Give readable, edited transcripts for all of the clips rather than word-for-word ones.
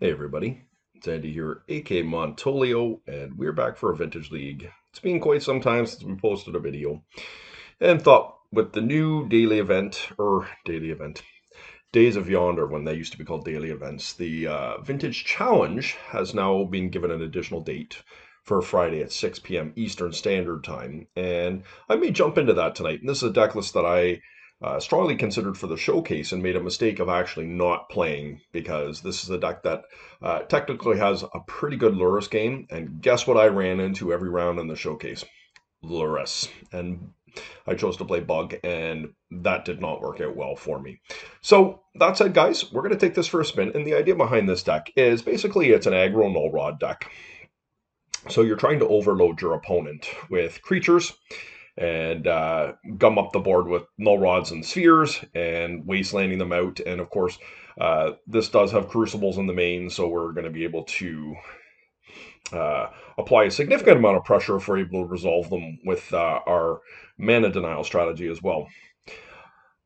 Hey everybody, it's Andy here, aka Montolio, and we're back for a Vintage League. It's been quite some time since we posted a video, and thought with the new Days of Yonder, when they used to be called daily events, the Vintage Challenge has now been given an additional date for Friday at 6 p.m. Eastern Standard Time, and I may jump into that tonight. And this is a deck list that I strongly considered for the showcase and made a mistake of actually not playing because this is a deck that technically has a pretty good Lurrus game. And guess what I ran into every round in the showcase? Lurrus. And I chose to play Bug, and that did not work out well for me. So that said, guys, we're going to take this for a spin. And the idea behind this deck is basically it's an aggro null rod deck. So you're trying to overload your opponent with creatures and gum up the board with null rods and spheres and wastelanding them out. And of course, this does have crucibles in the main, so we're going to be able to apply a significant amount of pressure if we're able to resolve them with our mana denial strategy as well.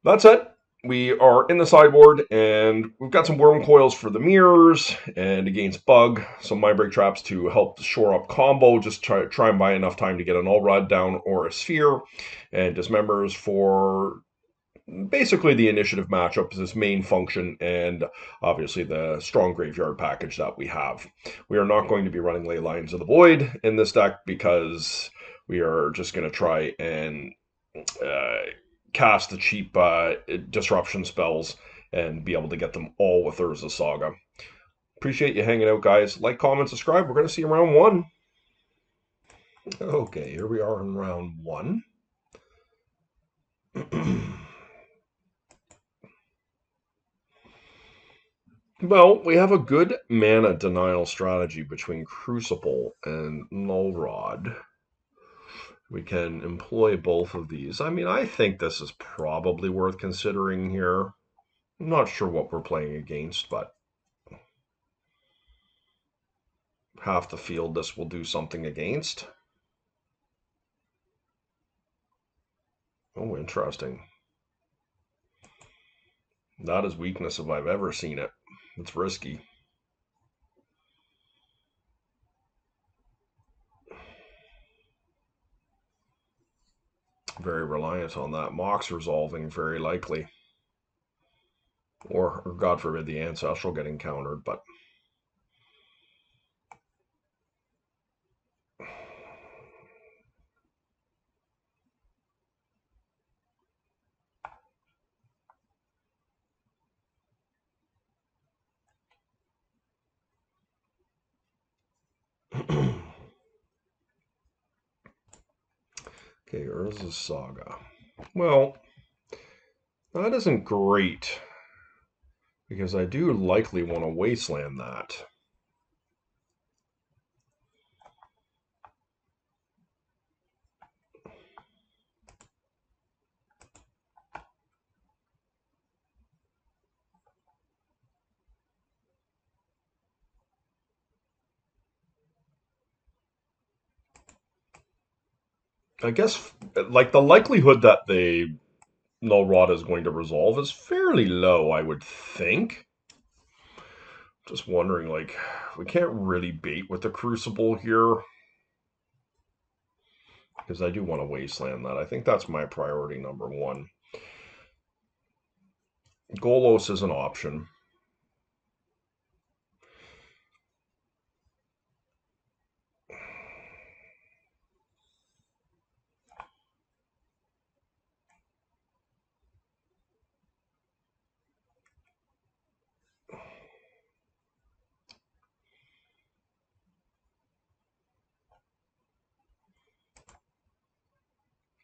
That's it. We are in the sideboard, and we've got some worm coils for the mirrors, and against bug, some mindbreak traps to help shore up combo. Just try and buy enough time to get an all rod down or a sphere, and dismembers for basically the initiative matchup is its main function, and obviously the strong graveyard package that we have. We are not going to be running Ley Lines of the Void in this deck because we are just going to try and uh, cast the cheap disruption spells and be able to get them all with Urza Saga. Appreciate you hanging out, guys. Like, comment, subscribe. We're going to see round one. Okay, here we are in round one. Well, we have a good mana denial strategy between Crucible and Null Rod. We can employ both of these. I mean, I think this is probably worth considering here. I'm not sure what we're playing against, but half the field this will do something against. Oh, interesting. That is weakness if I've ever seen it. It's risky. Very reliant on that Mox resolving, very likely. Or God forbid, the Ancestral getting countered, but okay, Urza's Saga. Well, that isn't great because I do likely want to wasteland that. I guess, like, the likelihood that the Null Rod is going to resolve is fairly low, I would think. Just wondering, like, we can't really bait with the Crucible here because I do want to wasteland that. I think that's my priority number one. Golos is an option.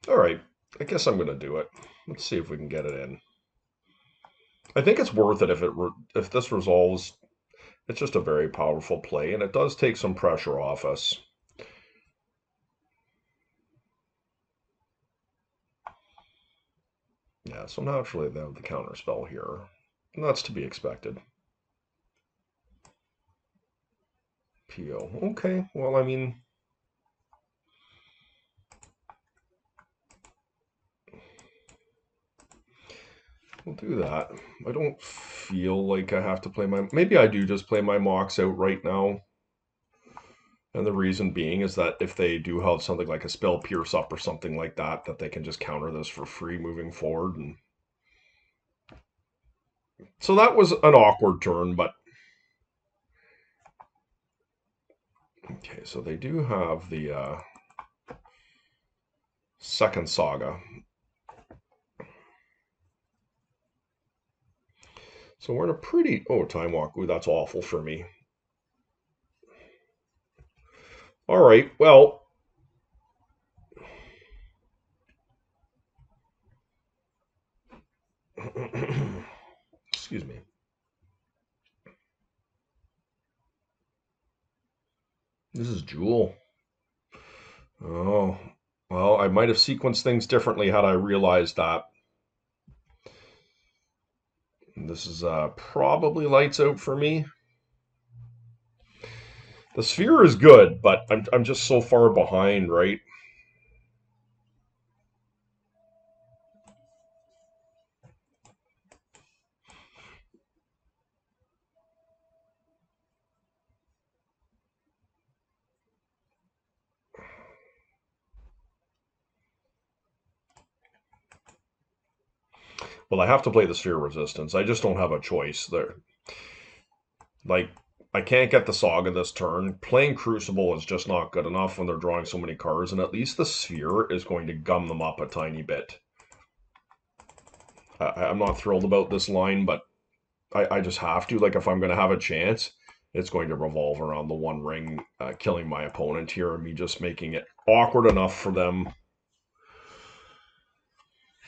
All right, I guess I'm going to do it. Let's see if we can get it in. I think it's worth it if this resolves. It's just a very powerful play, and it does take some pressure off us. Yeah, so naturally they have the counter spell here. And that's to be expected. PO. Okay, well, I mean, do that. I don't feel like I have to play my... Maybe I do just play my mocks out right now. And the reason being is that if they do have something like a spell pierce up or something like that, that they can just counter this for free moving forward. And so that was an awkward turn, but... Okay, so they do have the second saga. So we're in a pretty... Oh, time walk. Ooh, that's awful for me. All right, well... Excuse me. This is Jewel. Oh, well, I might have sequenced things differently had I realized that. This is probably lights out for me. The sphere is good, but I'm just so far behind, right? Well, I have to play the sphere resistance. I just don't have a choice there. Like, I can't get the Saga this turn. Playing Crucible is just not good enough when they're drawing so many cards, and at least the sphere is going to gum them up a tiny bit. I'm not thrilled about this line, but I just have to. Like, if I'm going to have a chance, it's going to revolve around the one ring killing my opponent here and me just making it awkward enough for them.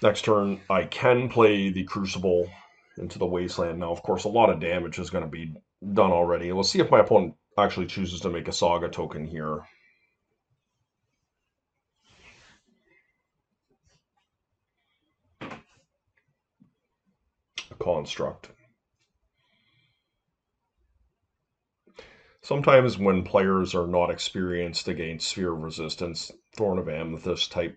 Next turn, I can play the Crucible into the Wasteland. Now, of course, a lot of damage is going to be done already. Let's see if my opponent actually chooses to make a Saga token here. A Construct. Sometimes when players are not experienced against Sphere of Resistance, Thorn of Amethyst type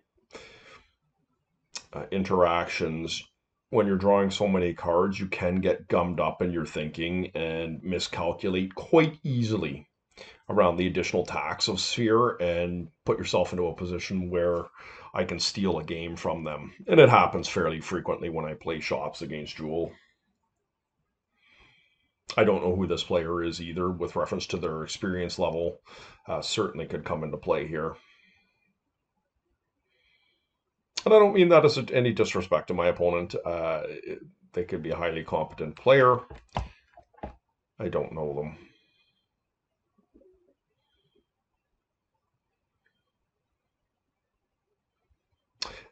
interactions, when you're drawing so many cards, you can get gummed up in your thinking and miscalculate quite easily around the additional tax of Sphere and put yourself into a position where I can steal a game from them. And it happens fairly frequently when I play Shops against Jewel. I don't know who this player is either with reference to their experience level. Certainly could come into play here. And I don't mean that as any disrespect to my opponent. They could be a highly competent player. I don't know them.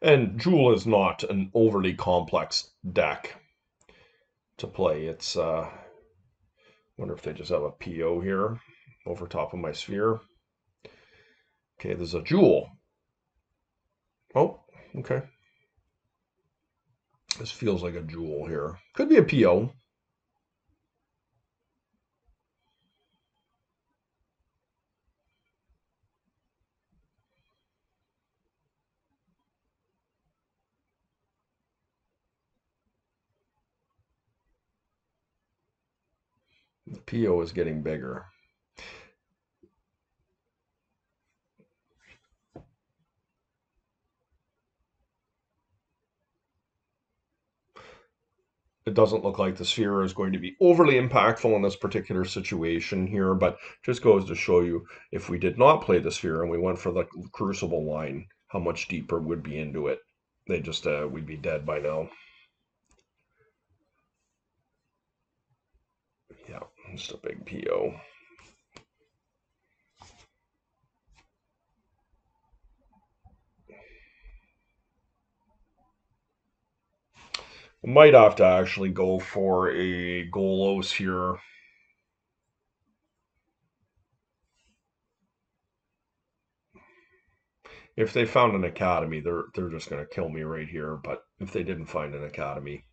And Jewel is not an overly complex deck to play. It's, wonder if they just have a PO here over top of my sphere. Okay, there's a Jewel. Oh, okay. This feels like a Jewel here. Could be a PO. The PO is getting bigger. It doesn't look like the sphere is going to be overly impactful in this particular situation here, but just goes to show you if we did not play the sphere and we went for the Crucible line, how much deeper would be into it. They just, we'd be dead by now. Yeah, just a big PO. Might have to actually go for a Golos here. If they found an academy, they're just going to kill me right here. But if they didn't find an academy,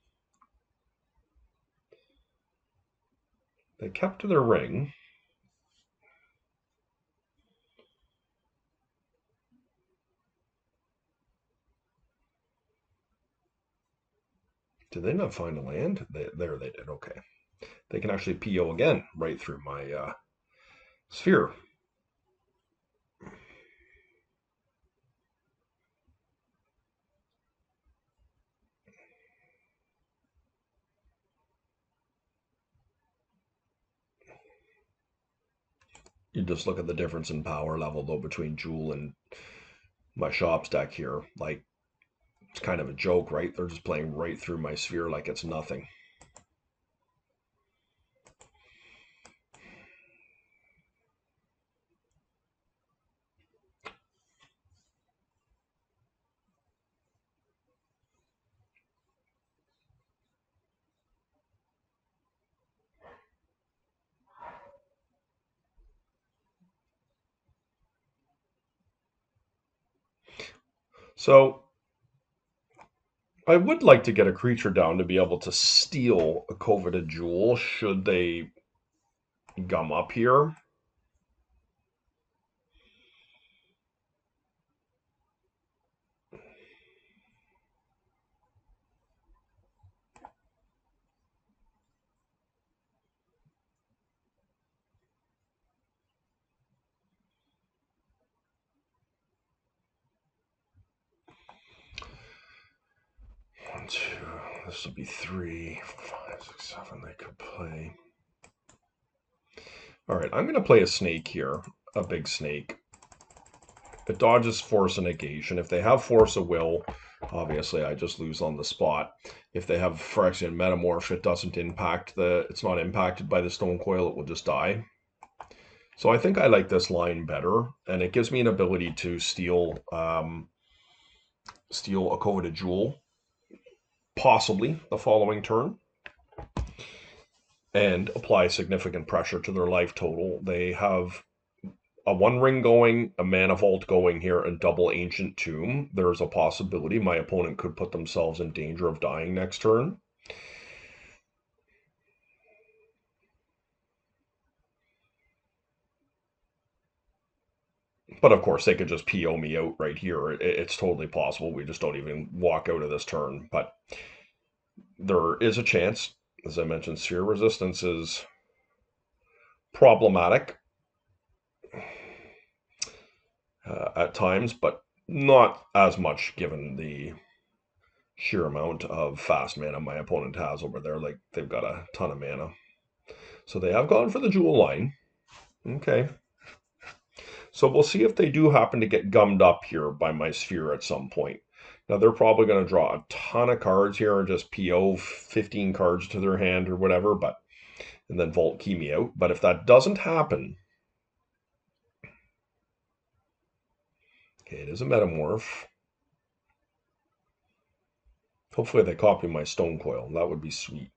they kept to their ring. Did they not find a land? There they did. Okay. They can actually PO again right through my sphere. You just look at the difference in power level, though, between Jewel and my Shops deck here. Like, it's kind of a joke, right? They're just playing right through my sphere like it's nothing. So I would like to get a creature down to be able to steal a coveted Jewel should they gum up here. One, two, this will be 3, 5, 6, 7 they could play. All right, I'm going to play a snake here, a big snake. It dodges force and negation. If they have force of will, obviously I just lose on the spot. If they have Phyrexian Metamorph, it doesn't impact it's not impacted by the Stone Coil, it will just die. So I think I like this line better, and it gives me an ability to steal steal a coveted Jewel, possibly the following turn, and apply significant pressure to their life total. They have a 1 ring going, a Mana Vault going here, and double Ancient Tomb. There's a possibility my opponent could put themselves in danger of dying next turn. But of course, they could just PO me out right here. It's totally possible. We just don't even walk out of this turn. But there is a chance. As I mentioned, Sphere Resistance is problematic at times, but not as much given the sheer amount of fast mana my opponent has over there. Like, they've got a ton of mana. So they have gone for the Jewel line. Okay. So we'll see if they do happen to get gummed up here by my sphere at some point. Now, they're probably going to draw a ton of cards here and just PO 15 cards to their hand or whatever, and then Vault Key me out. But if that doesn't happen, okay, it is a Metamorph. Hopefully they copy my Stone Coil. That would be sweet.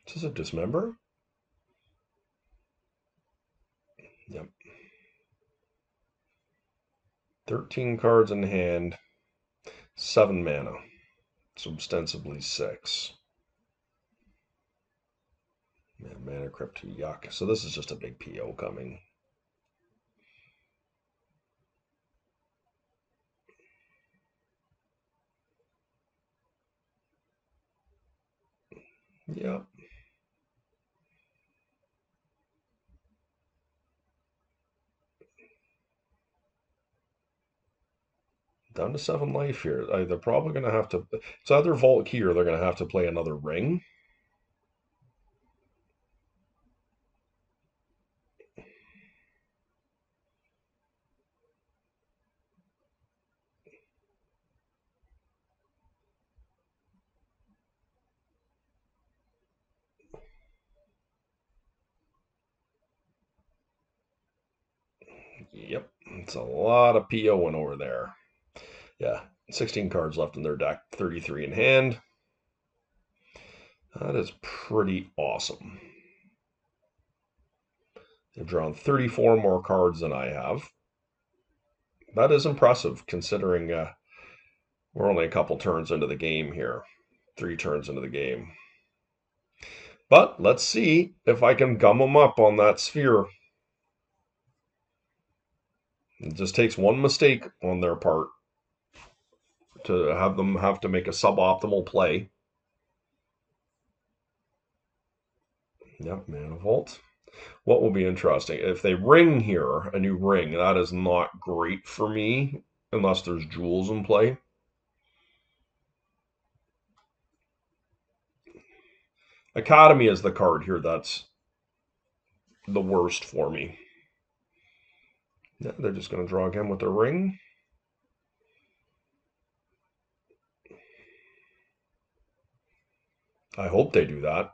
Is this a Dismember? Yep. 13 cards in hand, 7 mana. So ostensibly 6. Man, Mana Crypt, yuck. So this is just a big PO coming. Yep. Down to 7 life here. They're probably going to have to... It's either Vault Key or they're going to have to play another ring. Yep, it's a lot of POing over there. Yeah, 16 cards left in their deck, 33 in hand. That is pretty awesome. They've drawn 34 more cards than I have. That is impressive, considering We're only a couple turns into the game here. 3 turns into the game. But let's see if I can gum them up on that sphere. It just takes one mistake on their part to have them have to make a suboptimal play. Yep, Mana Vault. What will be interesting? If they ring here, a new ring, that is not great for me unless there's jewels in play. Academy is the card here that's the worst for me. Yeah, they're just going to draw again with their ring. I hope they do that.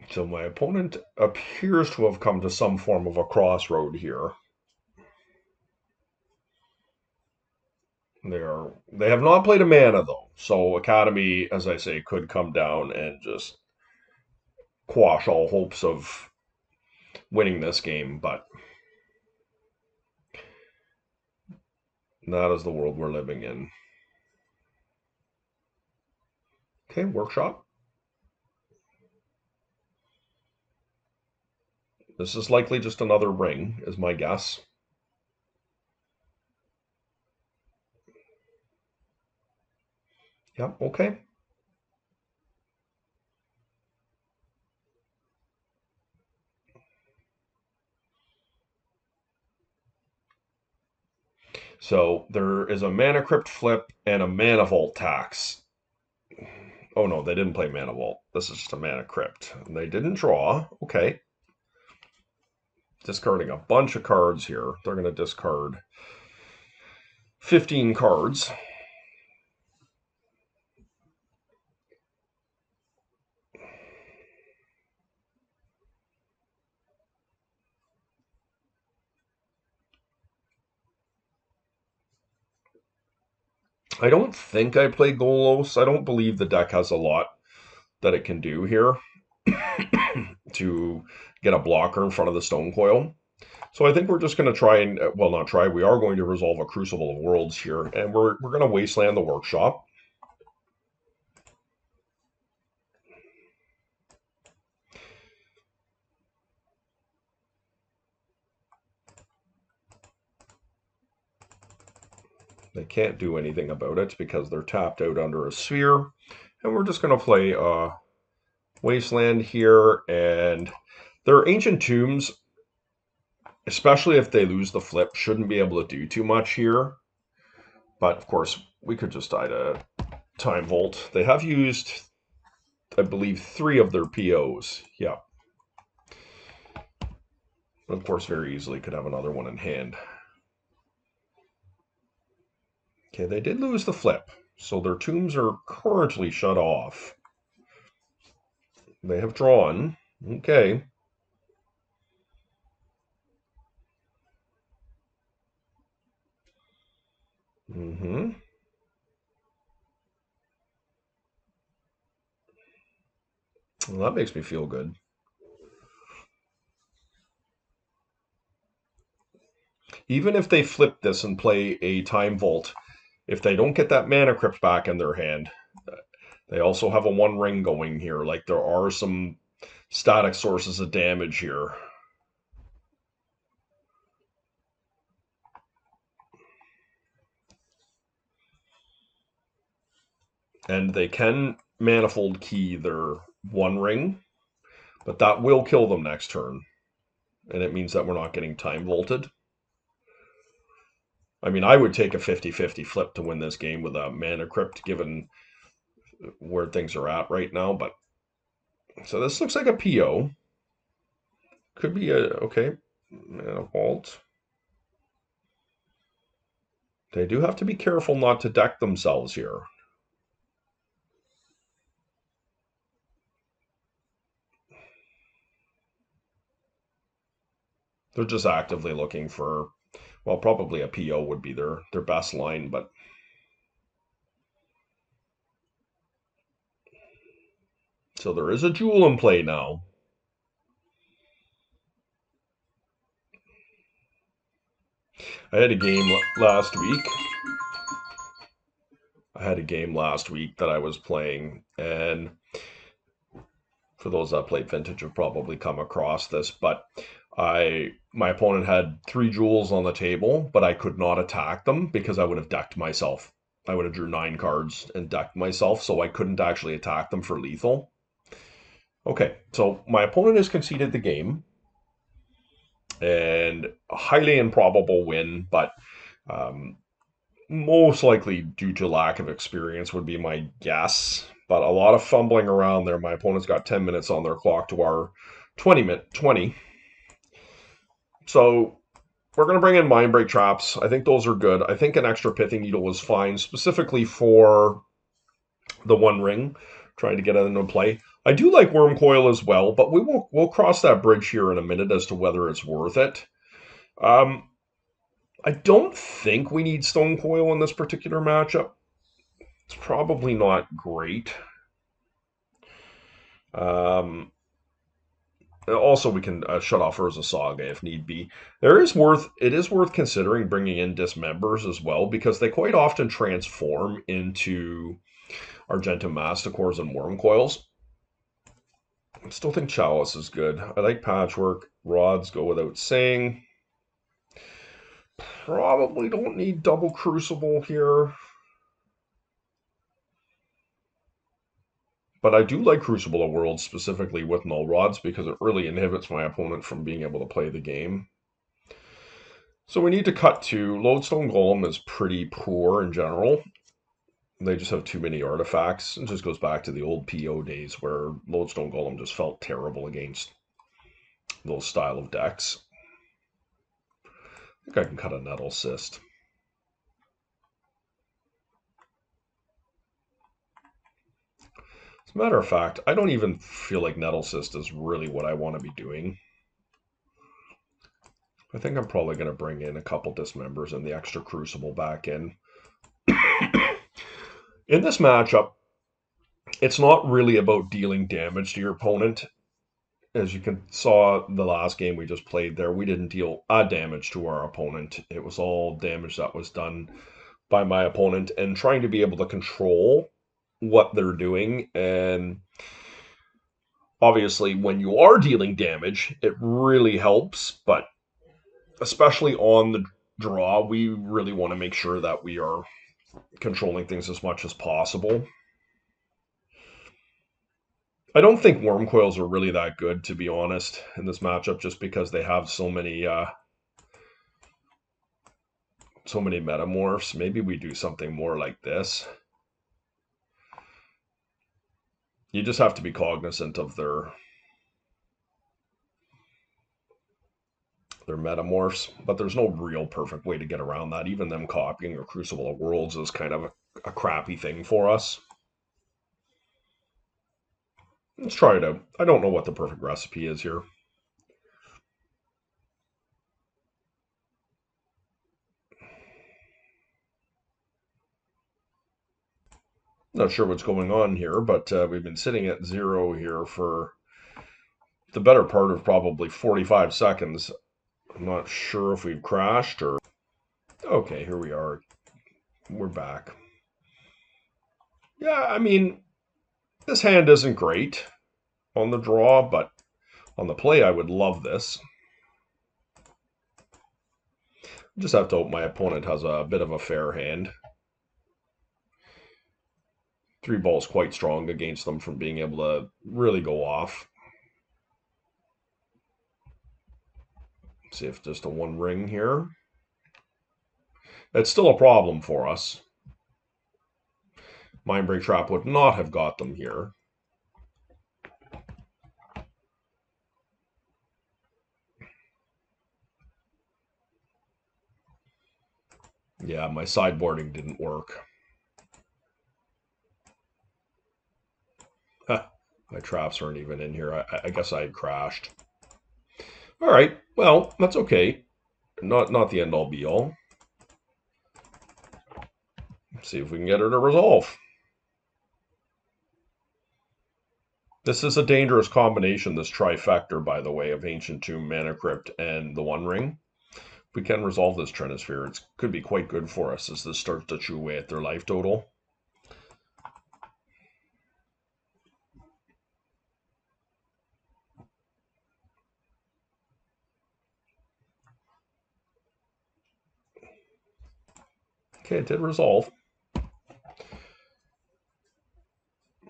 So my opponent appears to have come to some form of a crossroad here. They have not played a mana though, so Academy, as I say, could come down and just quash all hopes of winning this game, but that is the world we're living in. Okay, workshop. This is likely just another ring, is my guess. Yep, okay. So there is a Mana Crypt flip and a Mana Vault tax. Oh no, they didn't play Mana Vault. This is just a Mana Crypt. And they didn't draw. Okay. Discarding a bunch of cards here. They're going to discard 15 cards. I don't think I play Golos. I don't believe the deck has a lot that it can do here to get a blocker in front of the Stone Coil. So I think we're just going to try and, well, not try, we are going to resolve a Crucible of Worlds here, and we're going to Wasteland the Workshop. They can't do anything about it because they're tapped out under a sphere. And we're just going to play Wasteland here. And their Ancient Tombs, especially if they lose the flip, shouldn't be able to do too much here. But of course, we could just die to Time Vault. They have used, I believe, 3 of their POs. Yeah. Of course, very easily could have another one in hand. Okay, they did lose the flip, so their tombs are currently shut off. They have drawn. Okay. Mm-hmm. Well, that makes me feel good. Even if they flip this and play a Time Vault, if they don't get that Mana Crypt back in their hand, they also have a 1 ring going here. Like, there are some static sources of damage here. And they can Manifold Key their 1 ring, but that will kill them next turn. And it means that we're not getting Time Vaulted. I mean, I would take a 50-50 flip to win this game with a Mana Crypt, given where things are at right now. But so this looks like a PO. Could be a, okay, Mana Vault. They do have to be careful not to deck themselves here. They're just actively looking for, well, probably a PO would be their best line, but so there is a jewel in play now. I had a game last week. That I was playing, and for those that played Vintage have probably come across this, but my opponent had 3 jewels on the table, but I could not attack them because I would have decked myself. I would have drew 9 cards and decked myself, so I couldn't actually attack them for lethal. Okay, so my opponent has conceded the game, and a highly improbable win, but most likely due to lack of experience would be my guess. But a lot of fumbling around there. My opponent's got 10 minutes on their clock to our 20. So we're going to bring in Mind Break Traps. I think those are good. I think an extra Pithing Needle was fine, specifically for the One Ring, trying to get it into play. I do like Worm Coil as well, but we'll cross that bridge here in a minute as to whether it's worth it. I don't think we need Stone Coil in this particular matchup. It's probably not great. Also, we can shut off Urza Saga if need be. It is worth considering bringing in Dismembers as well, because they quite often transform into Argentum Masticores and Worm Coils. I still think Chalice is good. I like Patchwork. Rods go without saying. Probably don't need Double Crucible here. But I do like Crucible of Worlds, specifically with Null Rods, because it really inhibits my opponent from being able to play the game. So we need to cut to Lodestone Golem is pretty poor in general. They just have too many artifacts. It just goes back to the old PO days where Lodestone Golem just felt terrible against those style of decks. I think I can cut a Nettle Cyst. As a matter of fact, I don't even feel like Nettle Cyst is really what I want to be doing. I think I'm probably going to bring in a couple Dismembers and the extra Crucible back in. In this matchup, it's not really about dealing damage to your opponent. As you saw the last game we just played there, we didn't deal damage to our opponent. It was all damage that was done by my opponent, and trying to be able to control what they're doing. And obviously, when you are dealing damage, it really helps, but especially on the draw, we really want to make sure that we are controlling things as much as possible. I don't think Worm Coils are really that good, to be honest, in this matchup, just because they have so many metamorphs. Maybe we do something more like this. You just have to be cognizant of their metamorphs, but there's no real perfect way to get around that. Even them copying a Crucible of Worlds is kind of a crappy thing for us. Let's try it out. I don't know what the perfect recipe is here. Not sure what's going on here, but we've been sitting at 0 here for the better part of probably 45 seconds. I'm not sure if we've crashed or... Okay, here we are. We're back. Yeah, I mean, this hand isn't great on the draw, but on the play I would love this. Just have to hope my opponent has a bit of a fair hand. 3 ball's quite strong against them from being able to really go off. See if just a 1 ring here. It's still a problem for us. Mind Break Trap would not have got them here. Yeah, my sideboarding didn't work. My traps aren't even in here. I guess I had crashed. All right, well, that's okay. Not the end all be all. See if we can get her to resolve. This is a dangerous combination, this trifecta, by the way, of Ancient Tomb, Mana Crypt, and the One Ring. If we can resolve this Trinisphere, it could be quite good for us as this starts to chew away at their life total. Okay, it did resolve.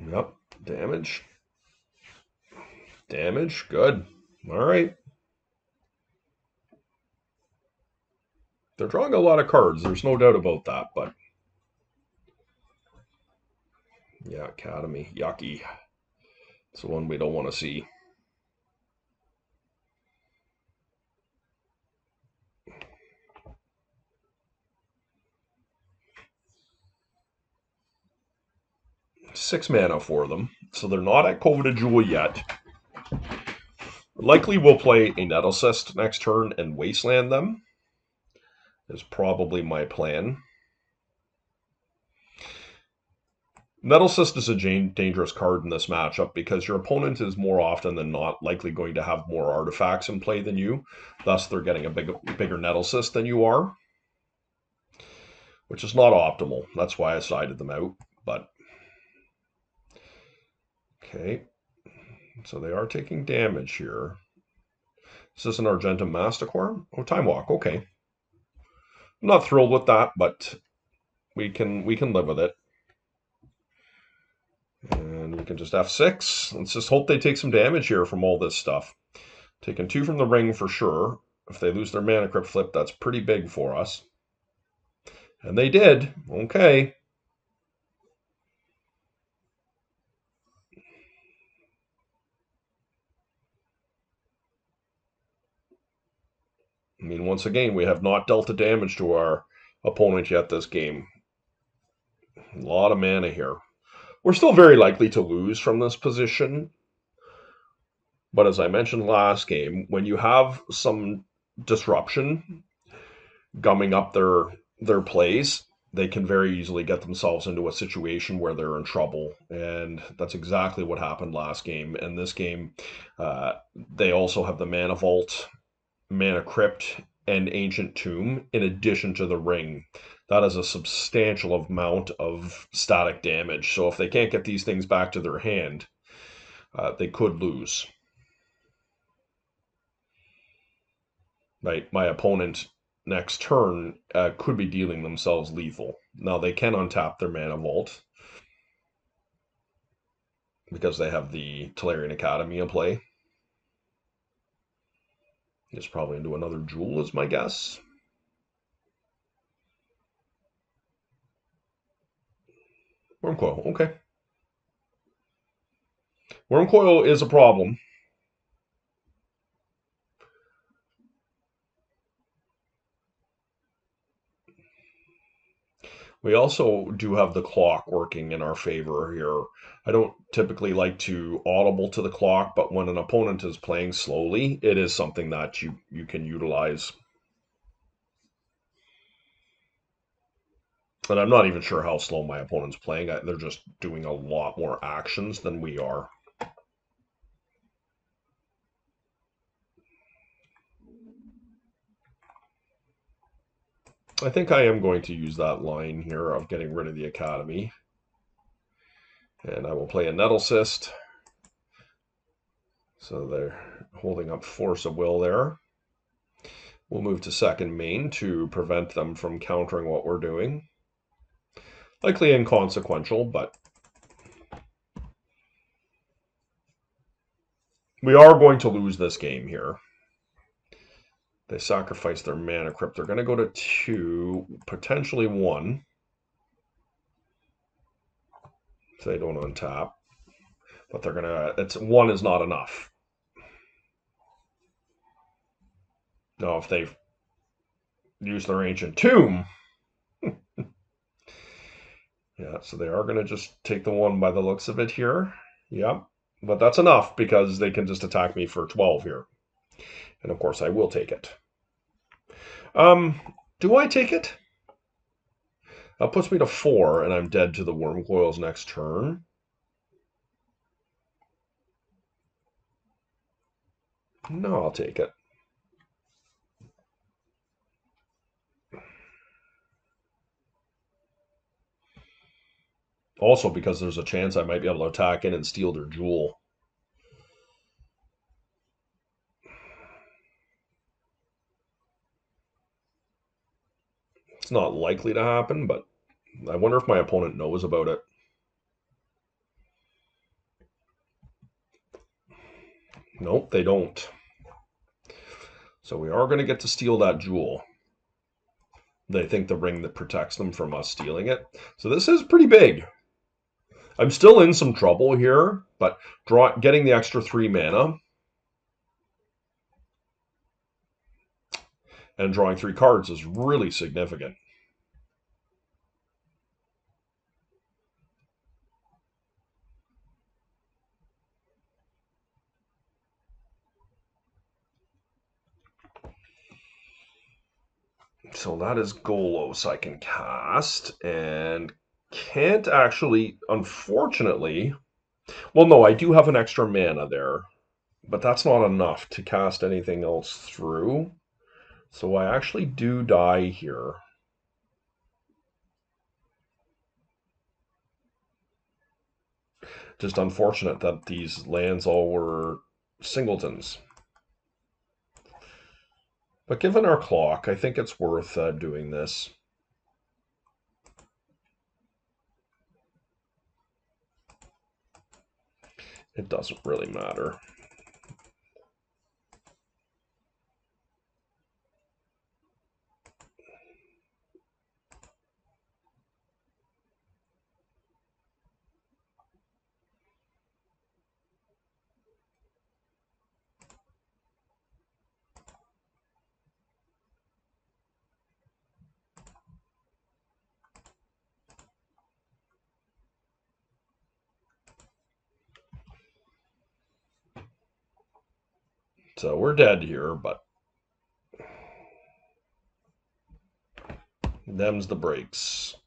Yep, damage. Damage, good. All right. They're drawing a lot of cards, there's no doubt about that, but... Yeah, Academy, yucky. It's the one we don't want to see. Six mana for them, so they're not at Coveted Jewel yet. Likely we'll play a Nettlecyst next turn and Wasteland them. Is probably my plan. Nettlecyst is a dangerous card in this matchup because your opponent is more often than not likely going to have more artifacts in play than you. Thus, they're getting a bigger Nettlecyst than you are, which is not optimal. That's why I sided them out. But okay, so they are taking damage here. Is this an Argentum Masticore? Oh, Time Walk. Okay, I'm not thrilled with that, but we can live with it. And we can just F6. Let's just hope they take some damage here from all this stuff. Taking 2 from the ring for sure. If they lose their Mana Crypt flip, that's pretty big for us. And they did. Okay. I mean, once again, we have not dealt the damage to our opponent yet this game. A lot of mana here. We're still very likely to lose from this position. But as I mentioned last game, when you have some disruption gumming up their plays, they can very easily get themselves into a situation where they're in trouble. And that's exactly what happened last game. And this game, they also have the Mana Vault, Mana Crypt, and Ancient Tomb in addition to the ring. That is a substantial amount of static damage. So if they can't get these things back to their hand, they could lose. Right, my opponent next turn could be dealing themselves lethal. Now they can untap their Mana Vault because they have the Tolarian Academy in play. He's probably into another Jewel is my guess. Wormcoil, okay. Wormcoil is a problem. We also do have the clock working in our favor here. I don't typically like to audible to the clock, but when an opponent is playing slowly, it is something that you can utilize. And I'm not even sure how slow my opponent's playing. They're just doing a lot more actions than we are. I think I am going to use that line here of getting rid of the Academy. And I will play a Nettlecyst. So they're holding up Force of Will there. We'll move to second main to prevent them from countering what we're doing. Likely inconsequential, but we are going to lose this game here. They sacrifice their Mana Crypt. They're going to go to 2, potentially 1. If they don't untap. But they're going to... 1 is not enough. Now, if they use their Ancient Tomb... yeah, so they are going to just take the 1 by the looks of it here. Yep. But that's enough because they can just attack me for 12 here. And of course I will take it. Do I take it? That puts me to 4, and I'm dead to the worm coils next turn. No, I'll take it. Also, because there's a chance I might be able to attack in and steal their jewel. It's not likely to happen, but I wonder if my opponent knows about it. Nope, they don't. So we are going to get to steal that jewel. They think the ring that protects them from us stealing it. So this is pretty big. I'm still in some trouble here, but getting the extra 3 mana and drawing 3 cards is really significant. So that is Golos I can cast, and can't actually, unfortunately... Well, no, I do have an extra mana there, but that's not enough to cast anything else through. So I actually do die here. Just unfortunate that these lands all were singletons. But given our clock, I think it's worth doing this. It doesn't really matter. So we're dead here, but them's the breaks.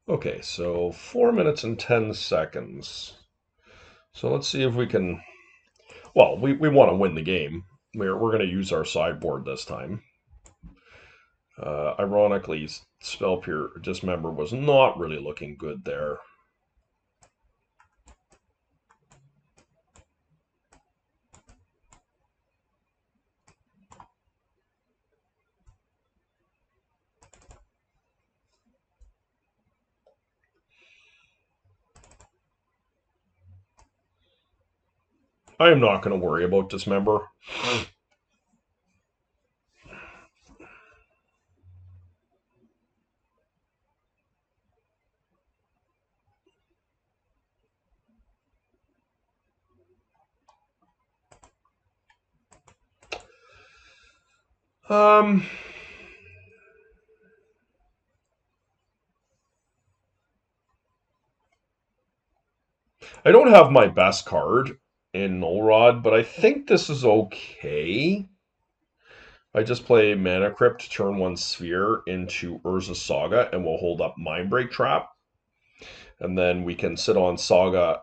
Okay, so 4 minutes and 10 seconds. So let's see if we can... Well, we want to win the game. We're going to use our sideboard this time. Ironically, Spell Dismember was not really looking good there. I am not going to worry about Dismember. I don't have my best card in Null Rod, but I think this is okay. I just play Mana Crypt, turn 1 Sphere into Urza's Saga, and we'll hold up Mindbreak Trap. And then we can sit on Saga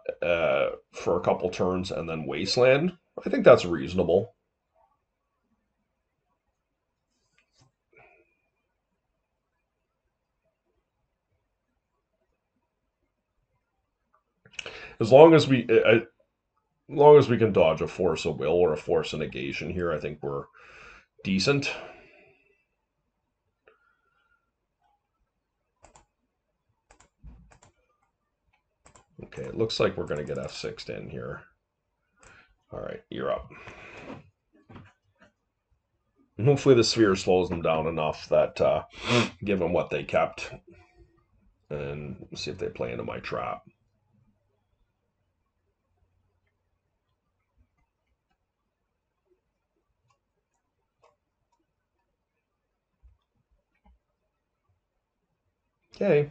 for a couple turns and then Wasteland. I think that's reasonable. As long as we can dodge a Force of Will or a Force of Negation here, I think we're decent. Okay, it looks like we're going to get F6'd in here. All right, you're up. And hopefully the Sphere slows them down enough that, given what they kept, and see if they play into my trap. Okay.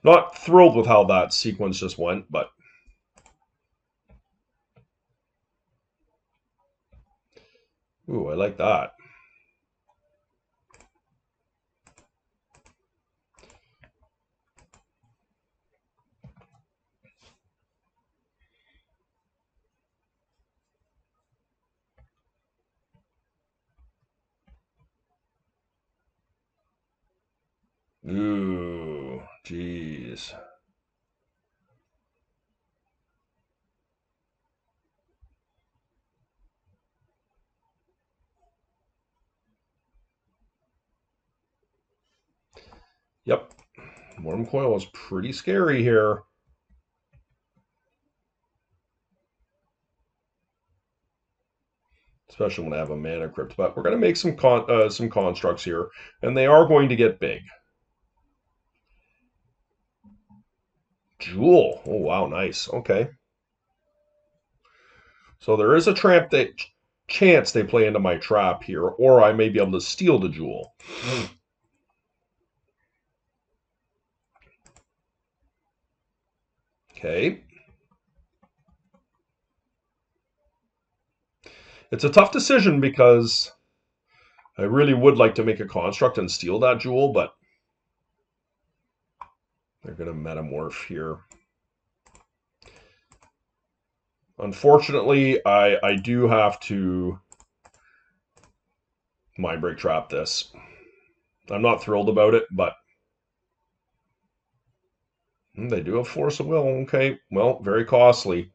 Not thrilled with how that sequence just went, but ooh, I like that. Ooh, jeez. Yep. Worm coil is pretty scary here. Especially when I have a mana crypt. But we're going to make some constructs here, and they are going to get big. Jewel. Oh, wow, nice. Okay. So there is a chance they play into my trap here, or I may be able to steal the jewel. Okay. It's a tough decision because I really would like to make a construct and steal that jewel, but they're going to metamorph here. Unfortunately, I do have to Mindbreak trap this. I'm not thrilled about it, but they do have Force of Will. Okay, well, very costly.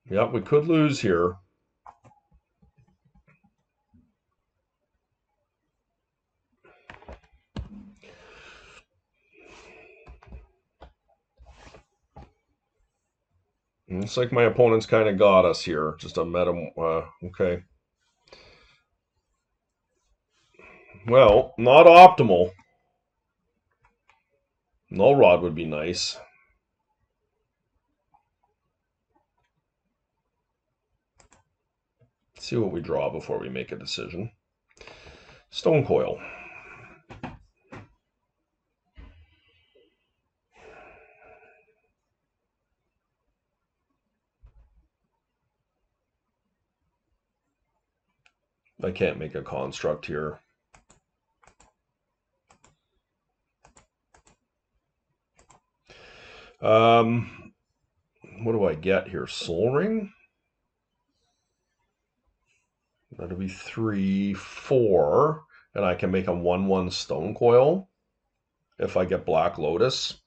Yep, we could lose here. Looks like my opponent's kind of got us here. Just a meta. Okay. Well, not optimal. Null Rod would be nice. Let's see what we draw before we make a decision. Stone Coil. I can't make a construct here. What do I get here? Soul Ring? That'll be 3, 4. And I can make a 1/1 Stone Coil if I get Black Lotus.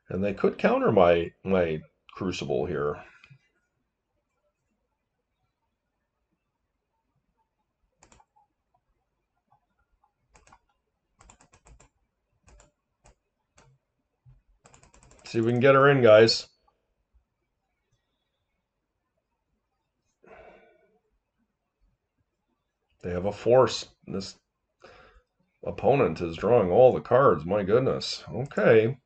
And they could counter my Crucible here. See if we can get her in, guys. They have a force. This opponent is drawing all the cards. My goodness. Okay.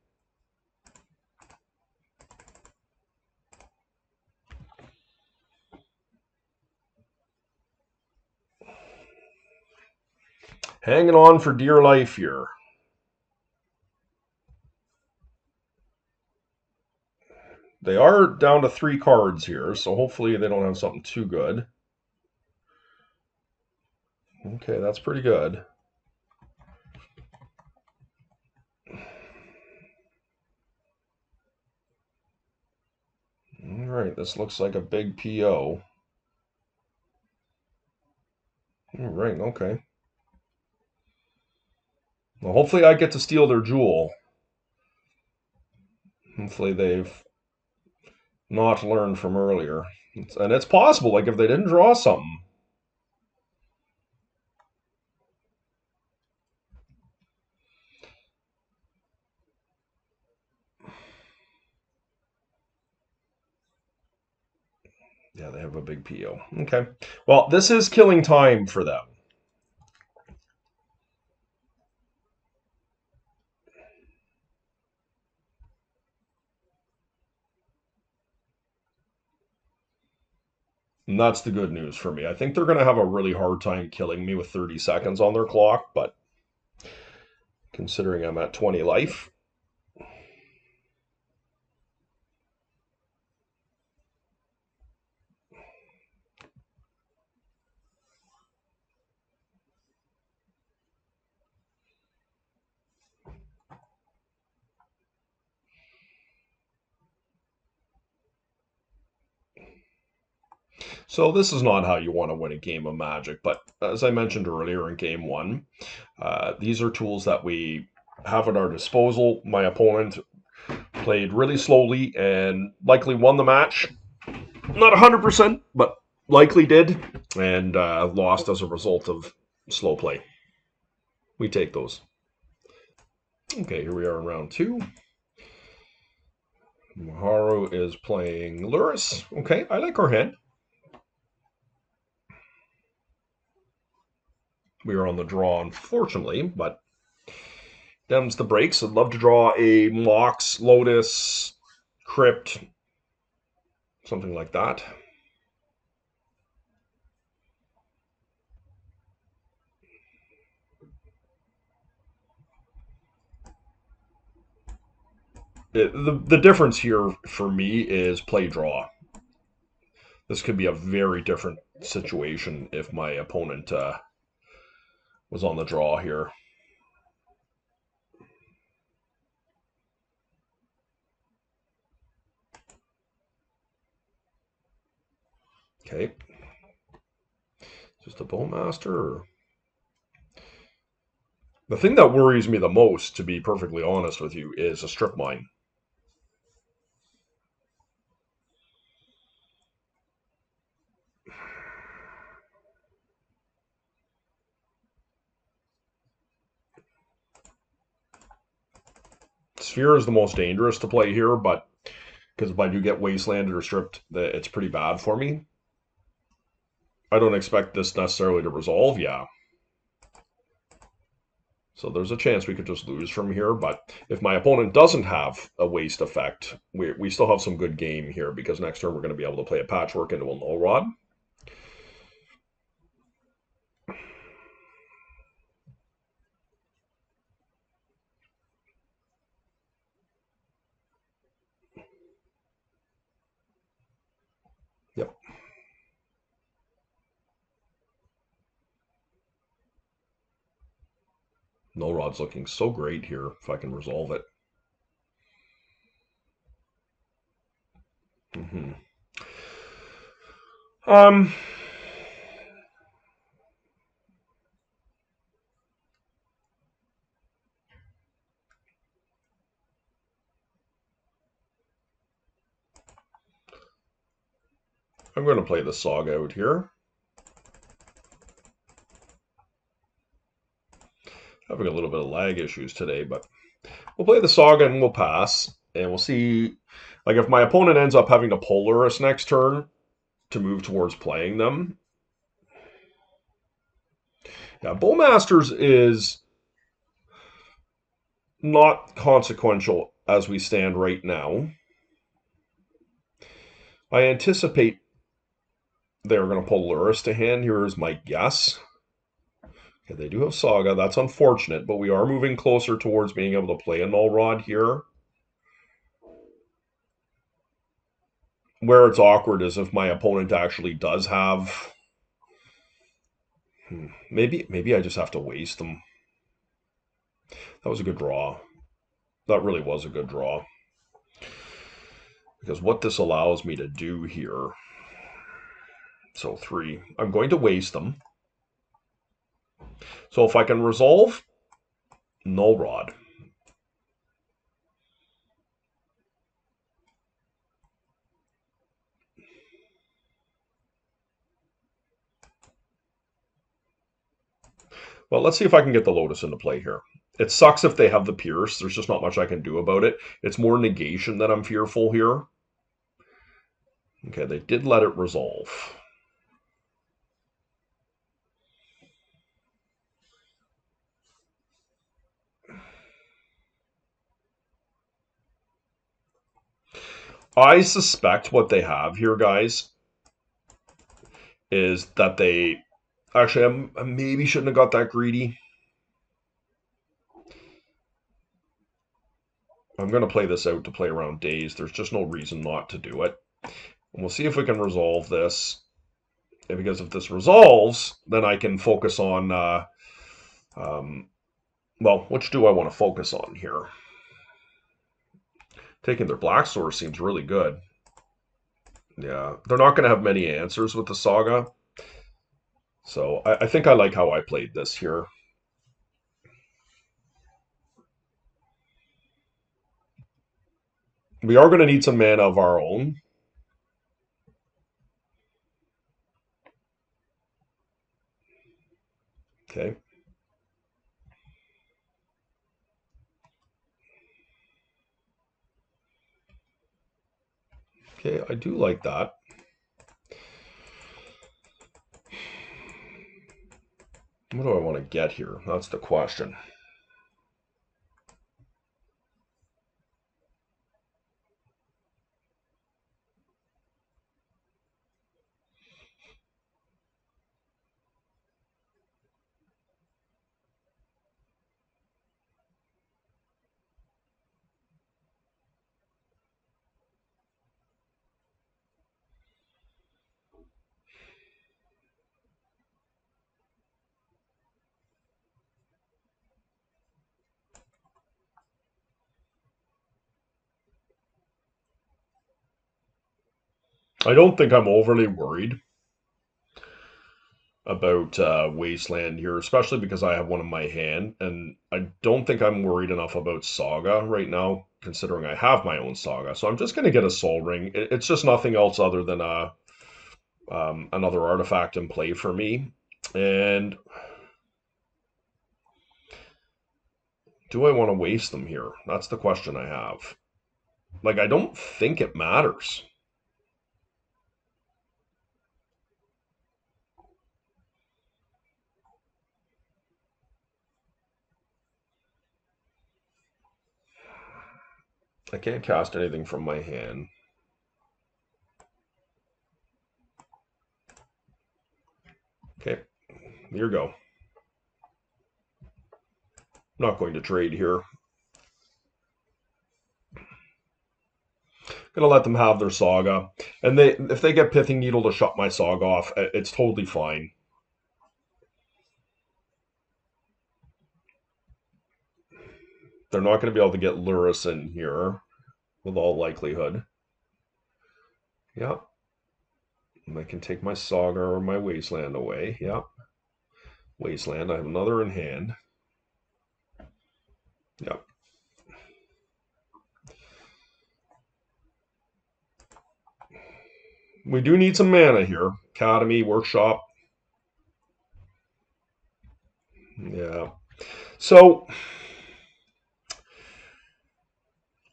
Hanging on for dear life here. They are down to 3 cards here, so hopefully they don't have something too good. Okay, that's pretty good. All right, this looks like a big PO. All right, okay. Well, hopefully I get to steal their jewel. Hopefully they've not learned from earlier. And it's possible, like if they didn't draw something. Yeah, they have a big PO. Okay. Well, this is killing time for them. And that's the good news for me. I think they're going to have a really hard time killing me with 30 seconds on their clock, but considering I'm at 20 life. So this is not how you want to win a game of Magic, but as I mentioned earlier in game one, these are tools that we have at our disposal. My opponent played really slowly and likely won the match. Not 100%, but likely did, and lost as a result of slow play. We take those. Okay, here we are in round two. Maharu is playing Luris. Okay, I like our hand. We are on the draw, unfortunately, but them's the breaks. I'd love to draw a Mox, Lotus, Crypt, something like that. The difference here for me is play draw. This could be a very different situation if my opponent was on the draw here. Okay. Just a Bowmaster? The thing that worries me the most, to be perfectly honest with you, is a strip mine. Sphere is the most dangerous to play here, but because if I do get wastelanded or stripped, it's pretty bad for me. I don't expect this necessarily to resolve, yeah. So there's a chance we could just lose from here, but if my opponent doesn't have a waste effect, we still have some good game here, because next turn we're going to be able to play a Patchwork into a Null Rod. Yep. Null Rod's looking so great here, if I can resolve it. Mm-hmm. I'm going to play the Saga out here. Having a little bit of lag issues today, but we'll play the Saga and we'll pass. And we'll see, like, if my opponent ends up having to Polaris next turn to move towards playing them. Yeah, Bowmasters is not consequential as we stand right now. I anticipate they're going to pull Luris to hand. Here is my guess. Okay, they do have Saga. That's unfortunate, but we are moving closer towards being able to play a Null Rod here. Where it's awkward is if my opponent actually does have... Maybe I just have to waste them. That was a good draw. That really was a good draw. Because what this allows me to do here... So 3. I'm going to waste them. So if I can resolve Null Rod. Well, let's see if I can get the Lotus into play here. It sucks if they have the Pierce. There's just not much I can do about it. It's more negation that I'm fearful here. Okay, they did let it resolve. I suspect what they have here, guys, is that they actually I maybe shouldn't have got that greedy. I'm going to play this out to play around days. There's just no reason not to do it. And we'll see if we can resolve this. And because if this resolves, then I can focus on, well, which do I want to focus on here? Taking their black source seems really good. Yeah, they're not going to have many answers with the Saga. So I think I like how I played this here. We are going to need some mana of our own. Okay. Okay, I do like that. What do I want to get here? That's the question. I don't think I'm overly worried about Wasteland here, especially because I have one in my hand, and I don't think I'm worried enough about Saga right now, considering I have my own Saga. So I'm just going to get a Soul Ring. It's just nothing else other than another artifact in play for me. And do I want to waste them here? That's the question I have. Like, I don't think it matters. I can't cast anything from my hand. Okay, here you go. Not going to trade here. Gonna let them have their Saga, and if they get Pithing Needle to shut my Saga off, it's totally fine. They're not going to be able to get Luris in here, with all likelihood. Yep. And I can take my Saga or my Wasteland away. Yep. Wasteland. I have another in hand. Yep. We do need some mana here. Academy, Workshop. Yeah. So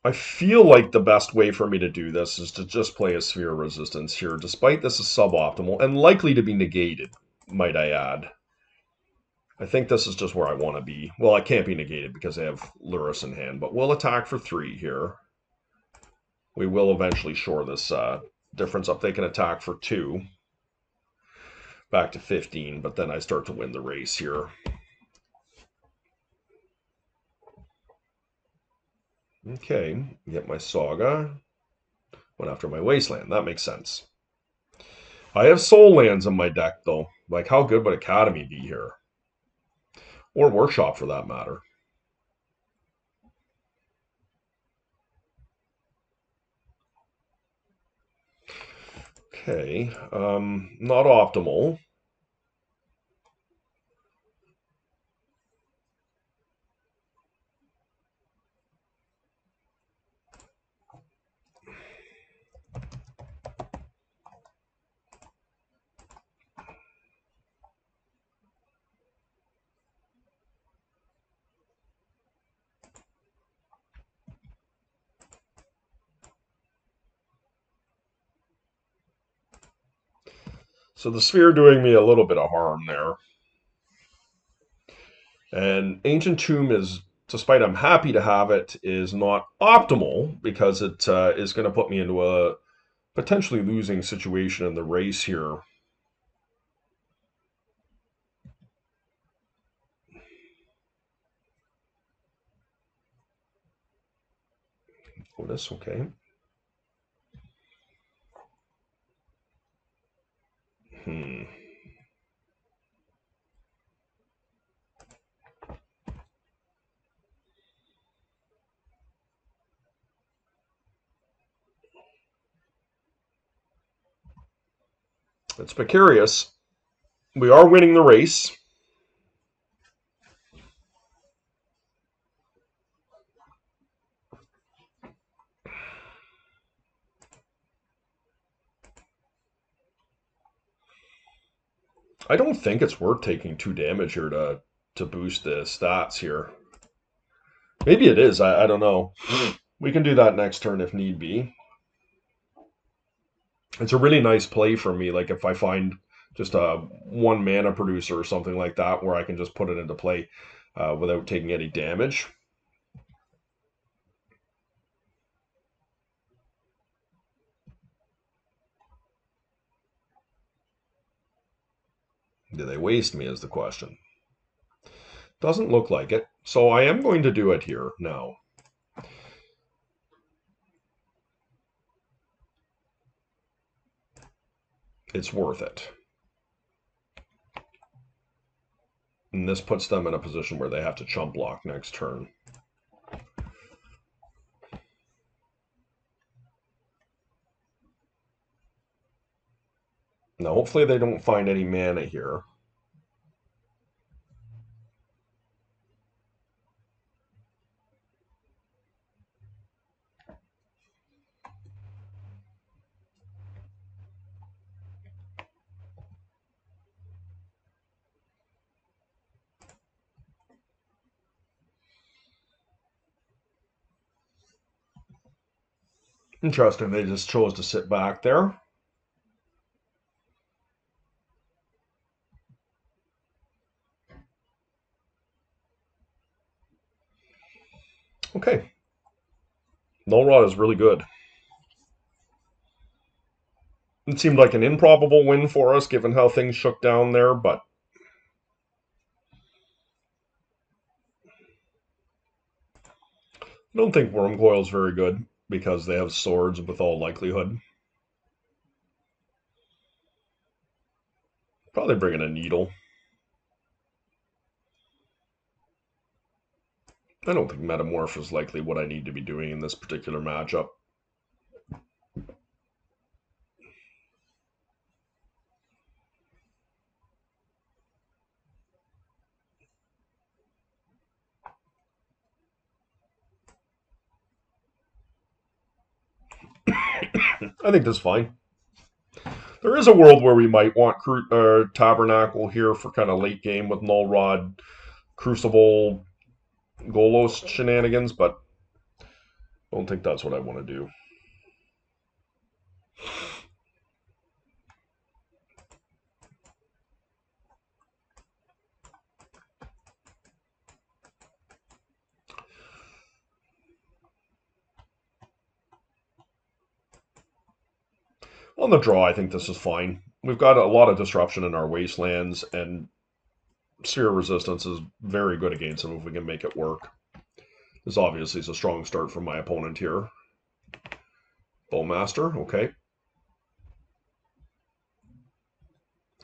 I feel like the best way for me to do this is to just play a Sphere of Resistance here, despite this is suboptimal and likely to be negated, might I add. I think this is just where I want to be. Well, I can't be negated because I have Luris in hand, but we'll attack for 3 here. We will eventually shore this difference up. They can attack for 2. Back to 15, but then I start to win the race here. Okay, get my Saga. Went after my Wasteland. That makes sense. I have Soul Lands in my deck, though. Like, how good would Academy be here? Or Workshop, for that matter. Okay, not optimal. So the Sphere doing me a little bit of harm there. And Ancient Tomb is, despite I'm happy to have it, is not optimal because it is going to put me into a potentially losing situation in the race here. Otis, okay. It's precarious. We are winning the race. I don't think it's worth taking 2 damage here to boost the stats here. Maybe it is. I don't know. We can do that next turn if need be. It's a really nice play for me. Like if I find just a 1 mana producer or something like that where I can just put it into play without taking any damage. Do they waste me is the question. Doesn't look like it. So I am going to do it here now. It's worth it. And this puts them in a position where they have to chump block next turn. Now, hopefully they don't find any mana here. Interesting, they just chose to sit back there. Okay. Null Rod is really good. It seemed like an improbable win for us, given how things shook down there, but I don't think Wormcoil is very good because they have swords with all likelihood. Probably bringing a needle. I don't think Metamorph is likely what I need to be doing in this particular matchup. I think that's fine. There is a world where we might want Tabernacle here for kind of late game with Null Rod, Crucible, Golos shenanigans, but I don't think that's what I want to do. On the draw, I think this is fine. We've got a lot of disruption in our wastelands, and Sphere Resistance is very good against them if we can make it work. This obviously is a strong start from my opponent here. Bowmaster, okay.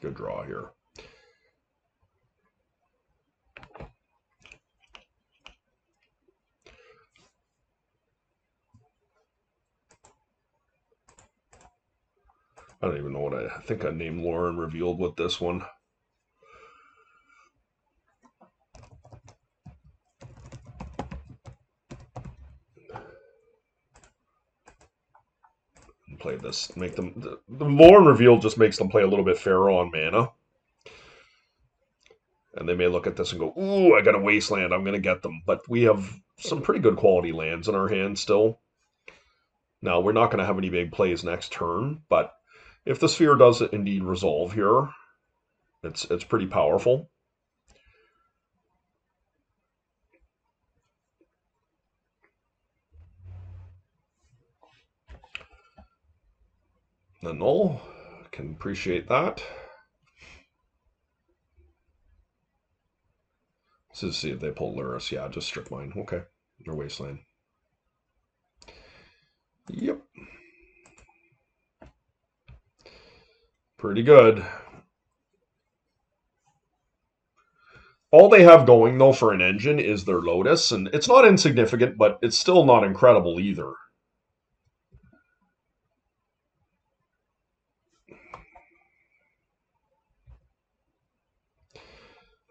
Good draw here. I don't even know what I think I named Lauren revealed with this one. Play this, make them the Lauren reveal just makes them play a little bit fairer on mana. And they may look at this and go, ooh, I got a wasteland, I'm gonna get them. But we have some pretty good quality lands in our hand still. Now we're not gonna have any big plays next turn, but if the sphere does indeed resolve here, it's pretty powerful. The Null can appreciate that. Let's just see if they pull Luris. Yeah, just strip mine. Okay, or Wasteland. Yep. Pretty good. All they have going, though, for an engine is their Lotus, and it's not insignificant, but it's still not incredible either.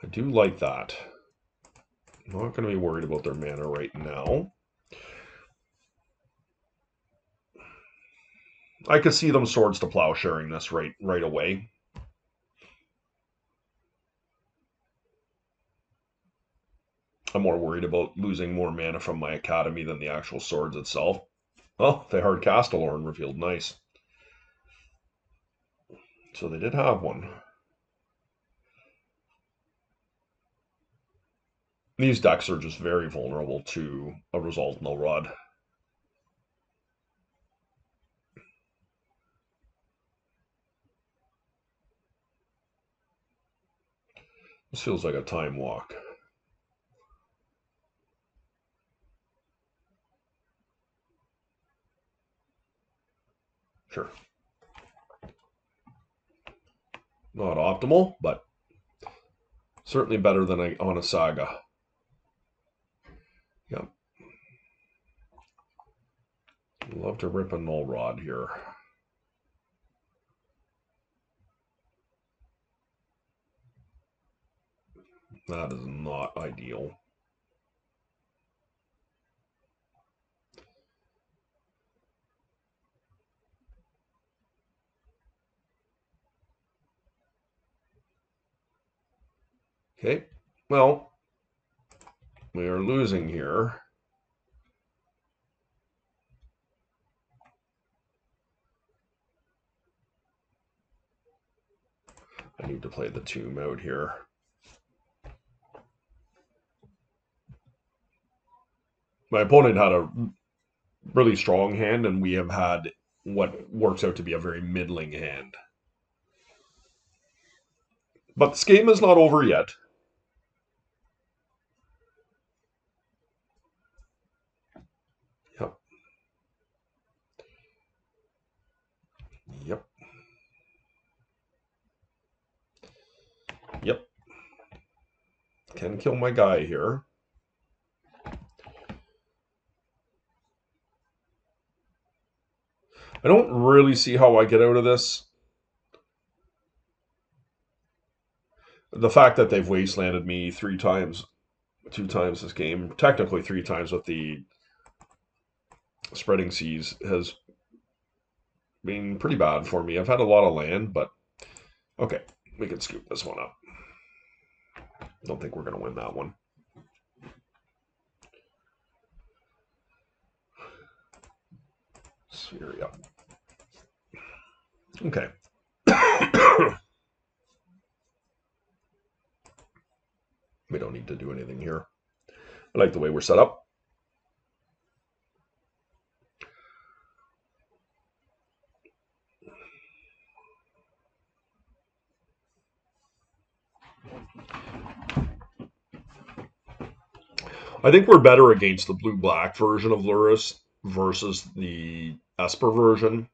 I do like that. I'm not going to be worried about their mana right now. I could see them Swords to Plowsharing this right away. I'm more worried about losing more mana from my Academy than the actual swords itself. Oh, they hard cast a Lorn revealed. Nice. So they did have one. These decks are just very vulnerable to a Resolve Null Rod. This feels like a time walk. Sure. Not optimal, but certainly better than on a Saga. Yep. Love to rip a Null Rod here. That is not ideal. Okay, well, we are losing here. I need to play the Tomb out here. My opponent had a really strong hand, and we have had what works out to be a very middling hand. But this game is not over yet. Yep. Yep. Yep. Can kill my guy here. I don't really see how I get out of this. The fact that they've wastelanded me 3 times, 2 times this game, technically 3 times with the Spreading Seas, has been pretty bad for me. I've had a lot of land, but okay, we can scoop this one up. Don't think we're going to win that one. Sphere, yeah. Okay. We don't need to do anything here. I like the way we're set up. I think we're better against the blue-black version of Lurrus versus the Esper version.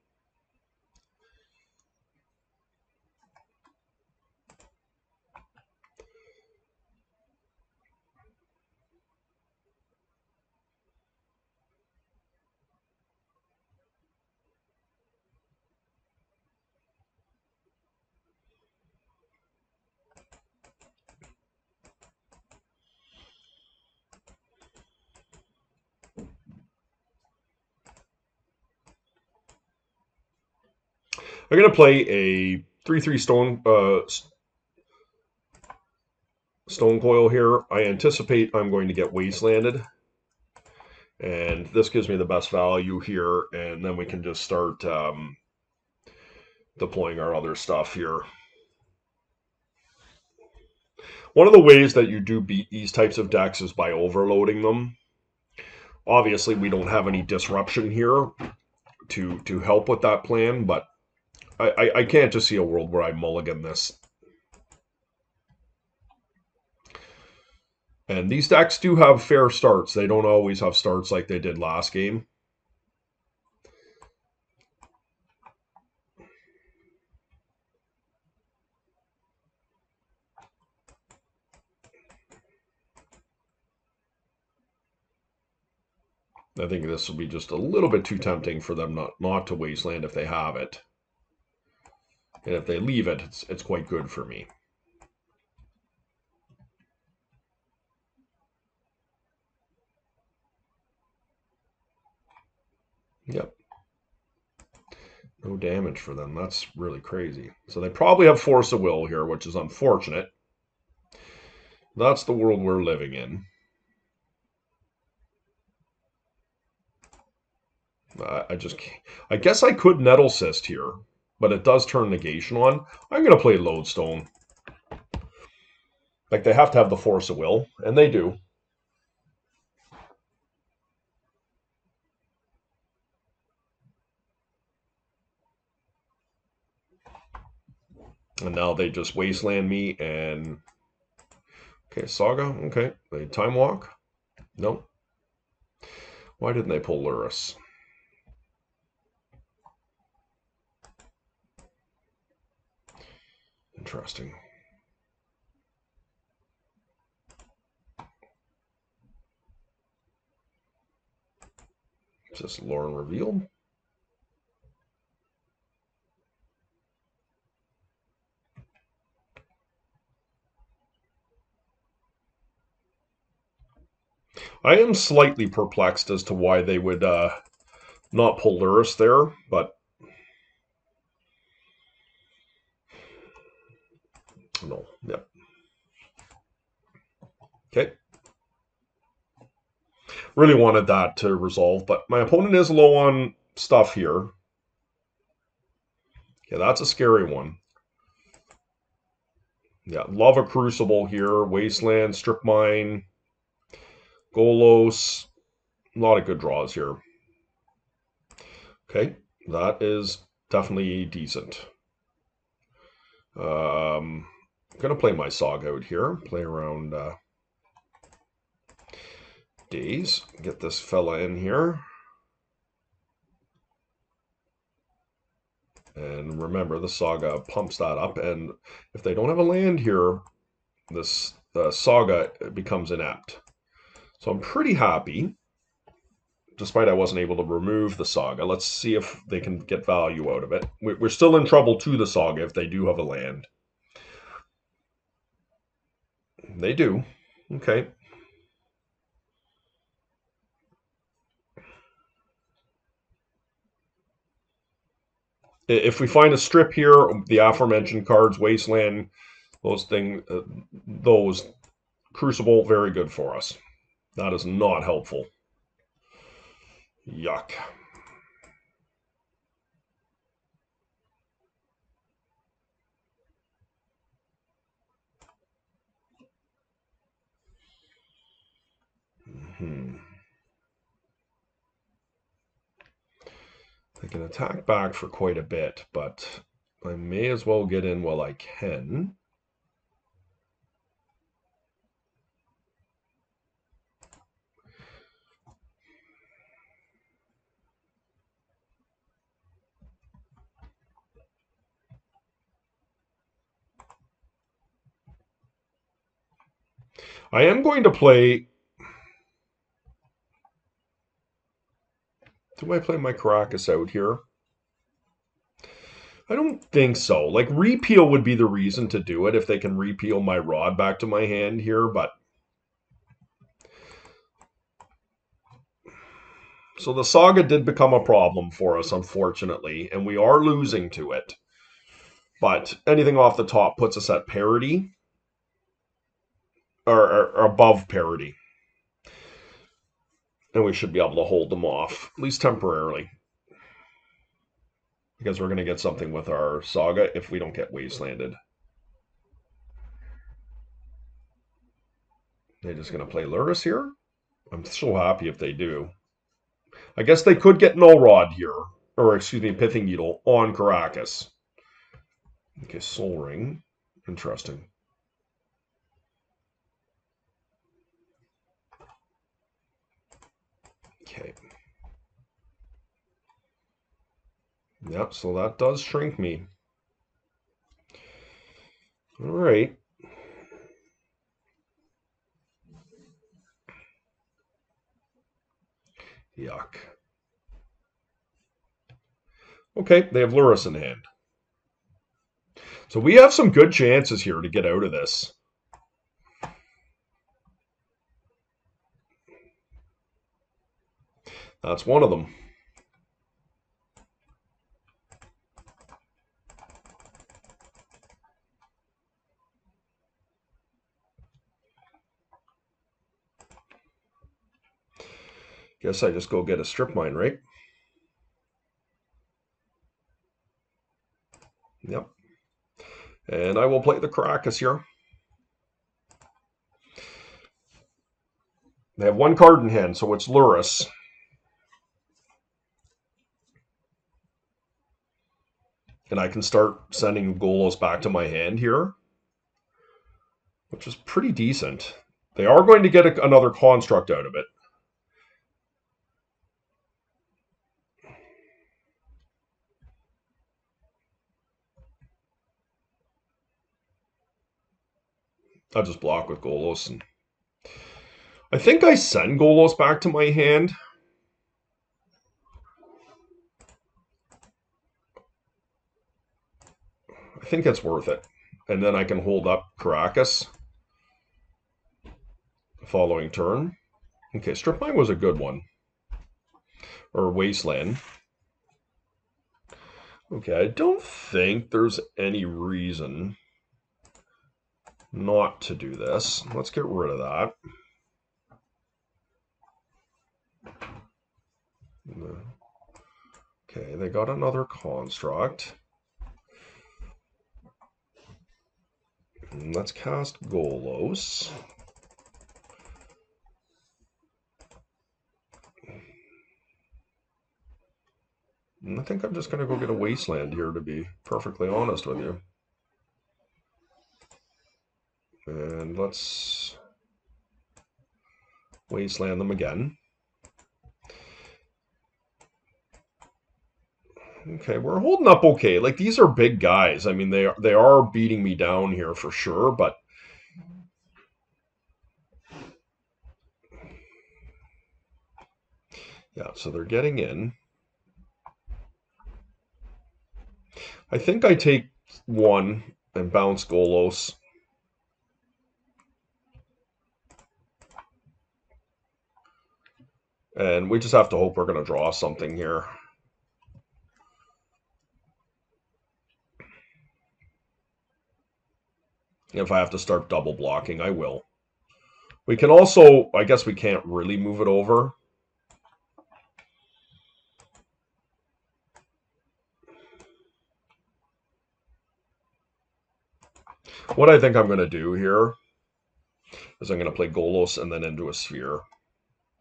I'm going to play a 3/3 stone coil here. I anticipate I'm going to get wastelanded. And this gives me the best value here. And then we can just start deploying our other stuff here. One of the ways that you do beat these types of decks is by overloading them. Obviously, we don't have any disruption here to help with that plan, but I can't just see a world where I mulligan this. And these decks do have fair starts. They don't always have starts like they did last game. I think this will be just a little bit too tempting for them not to wasteland if they have it. And if they leave it, it's quite good for me. Yep. No damage for them. That's really crazy. So they probably have Force of Will here, which is unfortunate. That's the world we're living in. I guess I could Nettle Cyst here, but it does turn negation on. I'm going to play Lodestone. Like, they have to have the Force of Will, and they do. And now they just wasteland me and... Okay, Saga. Okay. They Time Walk. Nope. Why didn't they pull Lurrus? Interesting. Is this Lauren revealed? I am slightly perplexed as to why they would not pull Lurrus there, but no. Yep. Okay. Really wanted that to resolve, but my opponent is low on stuff here. Yeah, that's a scary one. Yeah, love a Crucible here. Wasteland, Strip Mine, Golos. A lot of good draws here. Okay, that is definitely decent. I'm going to play my Sog out here. Play around Days. Get this fella in here. And remember, the Saga pumps that up. And if they don't have a land here, the Saga becomes inept. So I'm pretty happy, despite I wasn't able to remove the Saga. Let's see if they can get value out of it. We're still in trouble to the Saga if they do have a land. They do. Okay. If we find a strip here, the aforementioned cards, Wasteland, those Crucible, very good for us. That is not helpful. Yuck. I can attack back for quite a bit, but I may as well get in while I can. I am going to play... Do I play my Caracas out here? I don't think so. Like, repeal would be the reason to do it if they can repeal my Rod back to my hand here, but... So the Saga did become a problem for us, unfortunately, and we are losing to it. But anything off the top puts us at parity, or above parity. And we should be able to hold them off, at least temporarily. Because we're going to get something with our Saga if we don't get wastelanded. They're just going to play Lurrus here? I'm so happy if they do. I guess they could get Null Rod here. Or, excuse me, Pithing Needle on Caracas. Okay, Soul Ring. Interesting. Okay. Yep, so that does shrink me. All right. Yuck. Okay, they have Lurrus in hand. So we have some good chances here to get out of this. That's one of them. Guess I just go get a strip mine, right? Yep. And I will play the Caracas here. They have one card in hand, so it's Lurrus. And I can start sending Golos back to my hand here, which is pretty decent. They are going to get another construct out of it. I'll just block with Golos. And I think I send Golos back to my hand. I think it's worth it. And then I can hold up Caracas the following turn. Okay, Strip Mine was a good one. Or Wasteland. Okay, I don't think there's any reason not to do this. Let's get rid of that. Okay, they got another construct. Let's cast Golos. I think I'm just going to go get a Wasteland here, to be perfectly honest with you. And let's Wasteland them again. Okay, we're holding up okay. Like, these are big guys. I mean, they are beating me down here for sure, but yeah, so they're getting in. I think I take one and bounce Golos. And we just have to hope we're going to draw something here. If I have to start double blocking, I will. We can also, I guess we can't really move it over. What I think I'm going to do here is I'm going to play Golos and then into a Sphere.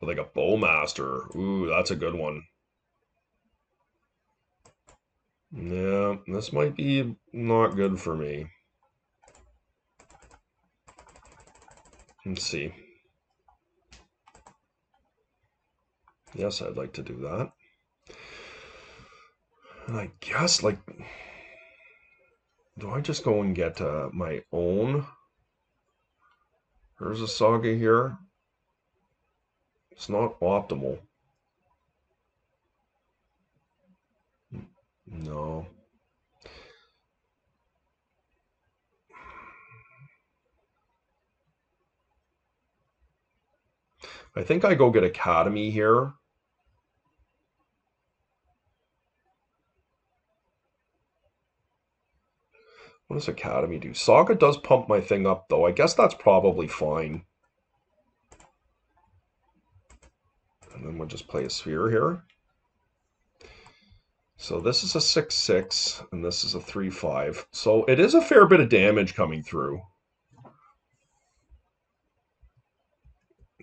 With like a Bowmaster. Ooh, that's a good one. Yeah, this might be not good for me. Let's see. Yes, I'd like to do that. And I guess, like, do I just go and get my own? There's a Saga here. It's not optimal. No. I think I go get Academy here. What does Academy do? Saga does pump my thing up, though. I guess that's probably fine. And then we'll just play a Sphere here. So this is a 6/6, and this is a 3/5. So it is a fair bit of damage coming through.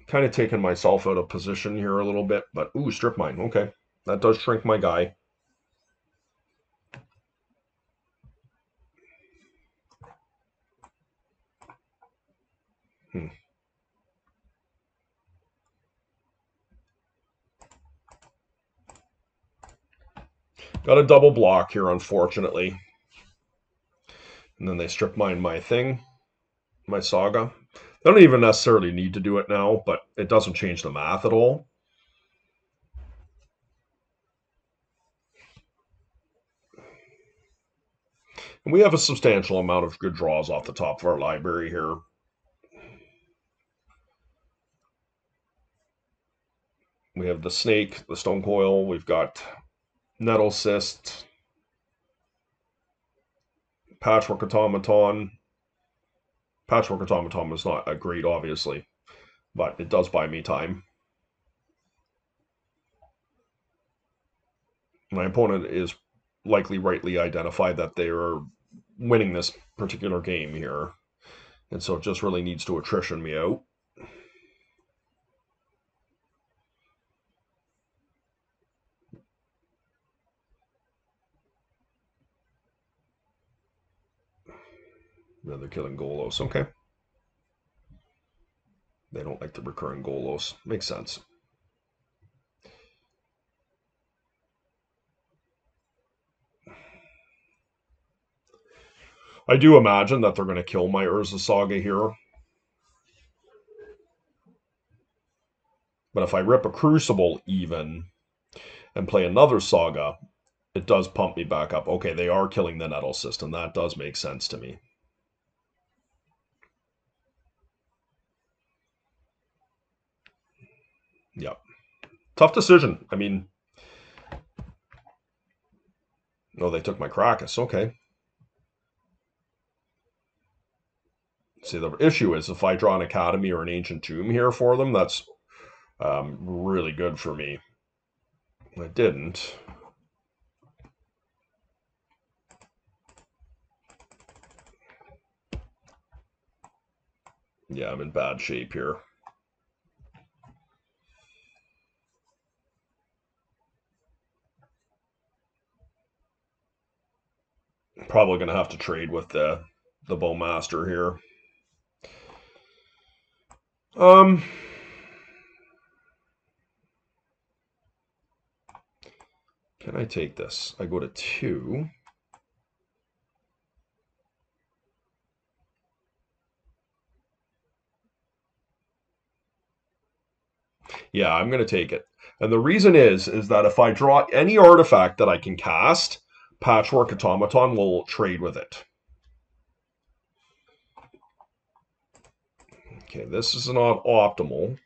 Kind of taking myself out of position here a little bit, but ooh, Strip Mine. Okay, that does shrink my guy. Got a double block here, unfortunately. And then they strip mine my thing, my Saga. They don't even necessarily need to do it now, but it doesn't change the math at all. And we have a substantial amount of good draws off the top of our library here. We have the Snake, the Stone Coil, we've got Nettle Cyst, Patchwork Automaton. Patchwork Automaton is not a great, obviously, but it does buy me time. My opponent is likely rightly identified that they are winning this particular game here, and so it just really needs to attrition me out. Now they're killing Golos. Okay. They don't like the recurring Golos. Makes sense. I do imagine that they're going to kill my Urza Saga here. But if I rip a Crucible even and play another Saga, it does pump me back up. Okay, they are killing the Nettle System. That does make sense to me. Yep. Tough decision. I mean, no, they took my Krakus. Okay. See, the issue is if I draw an Academy or an Ancient Tomb here for them, that's really good for me. I didn't. Yeah, I'm in bad shape here. Probably going to have to trade with the Bowmaster here. Can I take this? I go to 2. Yeah, I'm going to take it. And the reason is that if I draw any artifact that I can cast, Patchwork Automaton will trade with it. Okay, this is not optimal.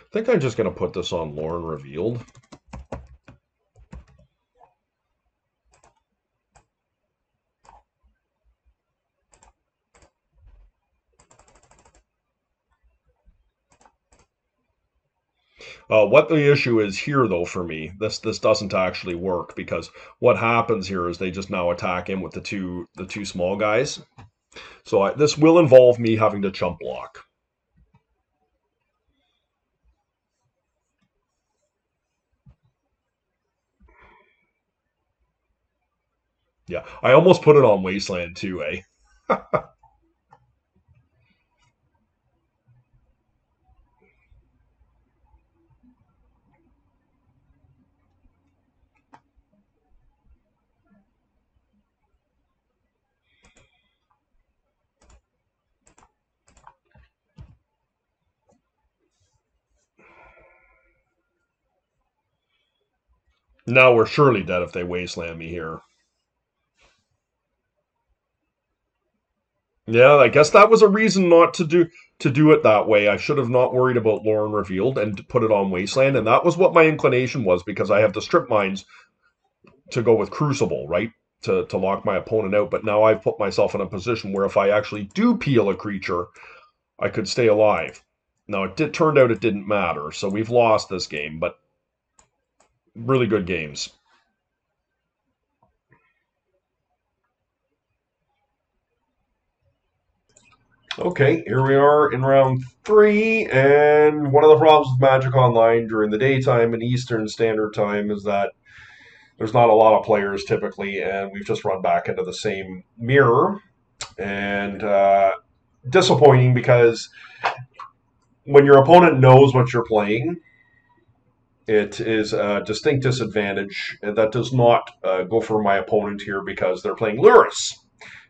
I think I'm just going to put this on Lorne Revealed. What the issue is here, though, for me, this doesn't actually work because what happens here is they just now attack him with the two small guys. So this will involve me having to chump block. Yeah, I almost put it on Wasteland too, eh? Now we're surely dead if they Wasteland me here. Yeah, I guess that was a reason not to do it that way. I should have not worried about Lorne Revealed and put it on Wasteland, and that was what my inclination was because I have the Strip Mines to go with Crucible, right? To lock my opponent out. But now I've put myself in a position where if I actually do peel a creature, I could stay alive. Now turned out it didn't matter, so we've lost this game, but really good games. Okay, here we are in round 3, and one of the problems with Magic Online during the daytime and Eastern Standard Time is that there's not a lot of players typically, and we've just run back into the same mirror. And disappointing because when your opponent knows what you're playing, it is a distinct disadvantage. And that does not go for my opponent here because they're playing Luris.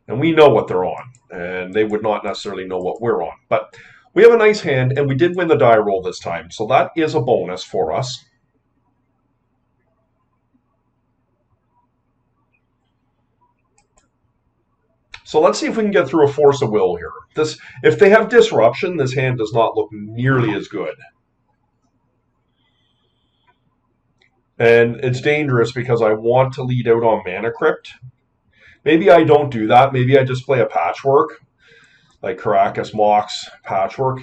And we know what they're on. And they would not necessarily know what we're on. But we have a nice hand, and we did win the die roll this time. So that is a bonus for us. So let's see if we can get through a force of will here. If they have disruption, this hand does not look nearly as good. And it's dangerous because I want to lead out on Mana Crypt. Maybe I don't do that. Maybe I just play a patchwork, like Caracas Mox patchwork.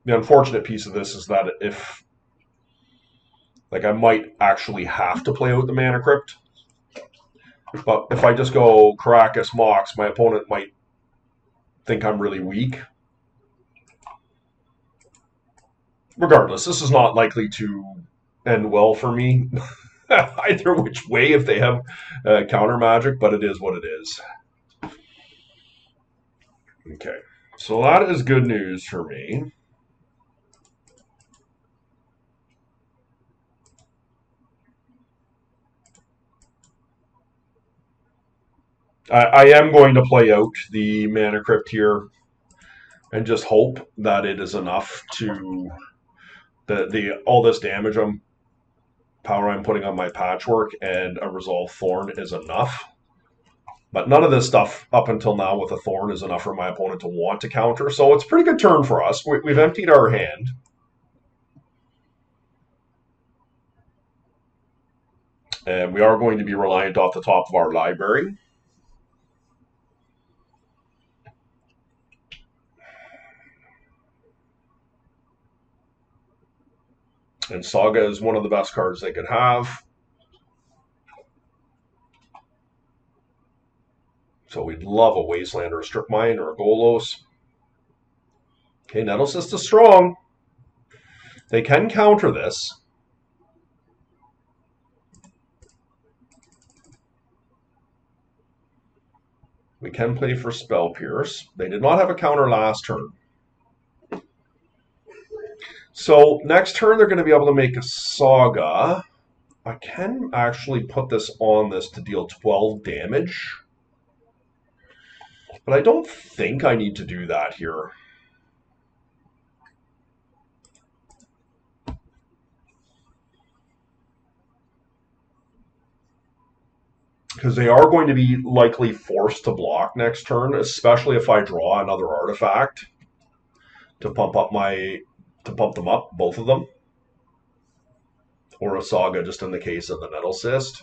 The unfortunate piece of this is that if, like, I might actually have to play out the Mana Crypt. But if I just go Caracas Mox, my opponent might think I'm really weak. Regardless, this is not likely to end well for me either which way if they have counter magic, but it is what it is. Okay, so that is good news for me. I am going to play out the Mana Crypt here and just hope that it is enough to all this damage power I'm putting on my patchwork and a Resolve Thorn is enough. But none of this stuff up until now with a Thorn is enough for my opponent to want to counter. So it's a pretty good turn for us. We've emptied our hand. And we are going to be reliant off the top of our library. And Saga is one of the best cards they could have. So we'd love a Wasteland or a Strip Mine or a Golos. Okay, Nettlecyst is strong. They can counter this. We can play for Spell Pierce. They did not have a counter last turn. So next turn they're going to be able to make a Saga. I can actually put this on this to deal 12 damage. But I don't think I need to do that here. Because they are going to be likely forced to block next turn, especially if I draw another artifact to pump them up, both of them. Or a Saga, just in the case of the Nettlecyst.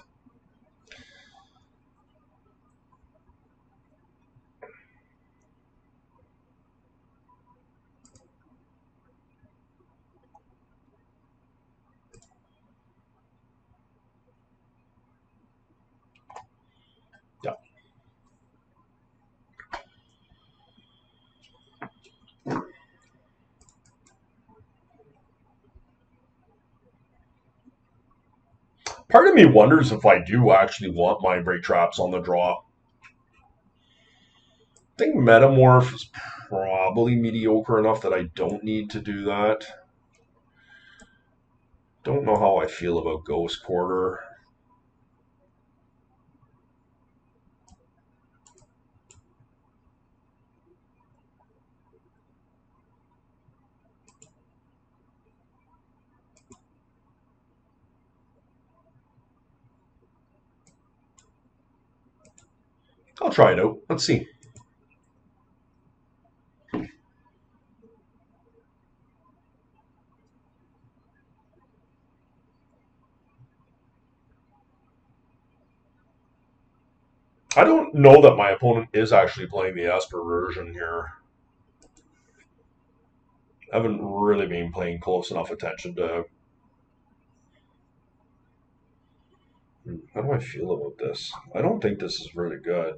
Yeah. Part of me wonders if I do actually want Mindbreak Traps on the draw. I think Metamorph is probably mediocre enough that I don't need to do that. Don't know how I feel about Ghost Quarter. I'll try it out. Let's see. I don't know that my opponent is actually playing the Esper version here. I haven't really been paying close enough attention to... How do I feel about this? I don't think this is really good.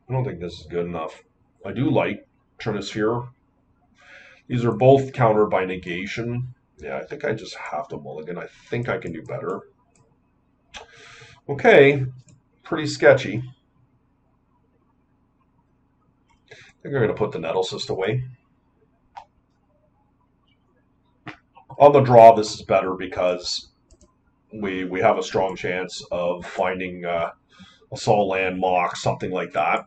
I don't think this is good enough. I do like Trinisphere. These are both countered by negation, Yeah, I think I just have to mulligan. I think I can do better. Okay, pretty sketchy. I think I'm going to put the Nettlecyst away. On the draw, this is better because we have a strong chance of finding a Sol Land Mox, something like that.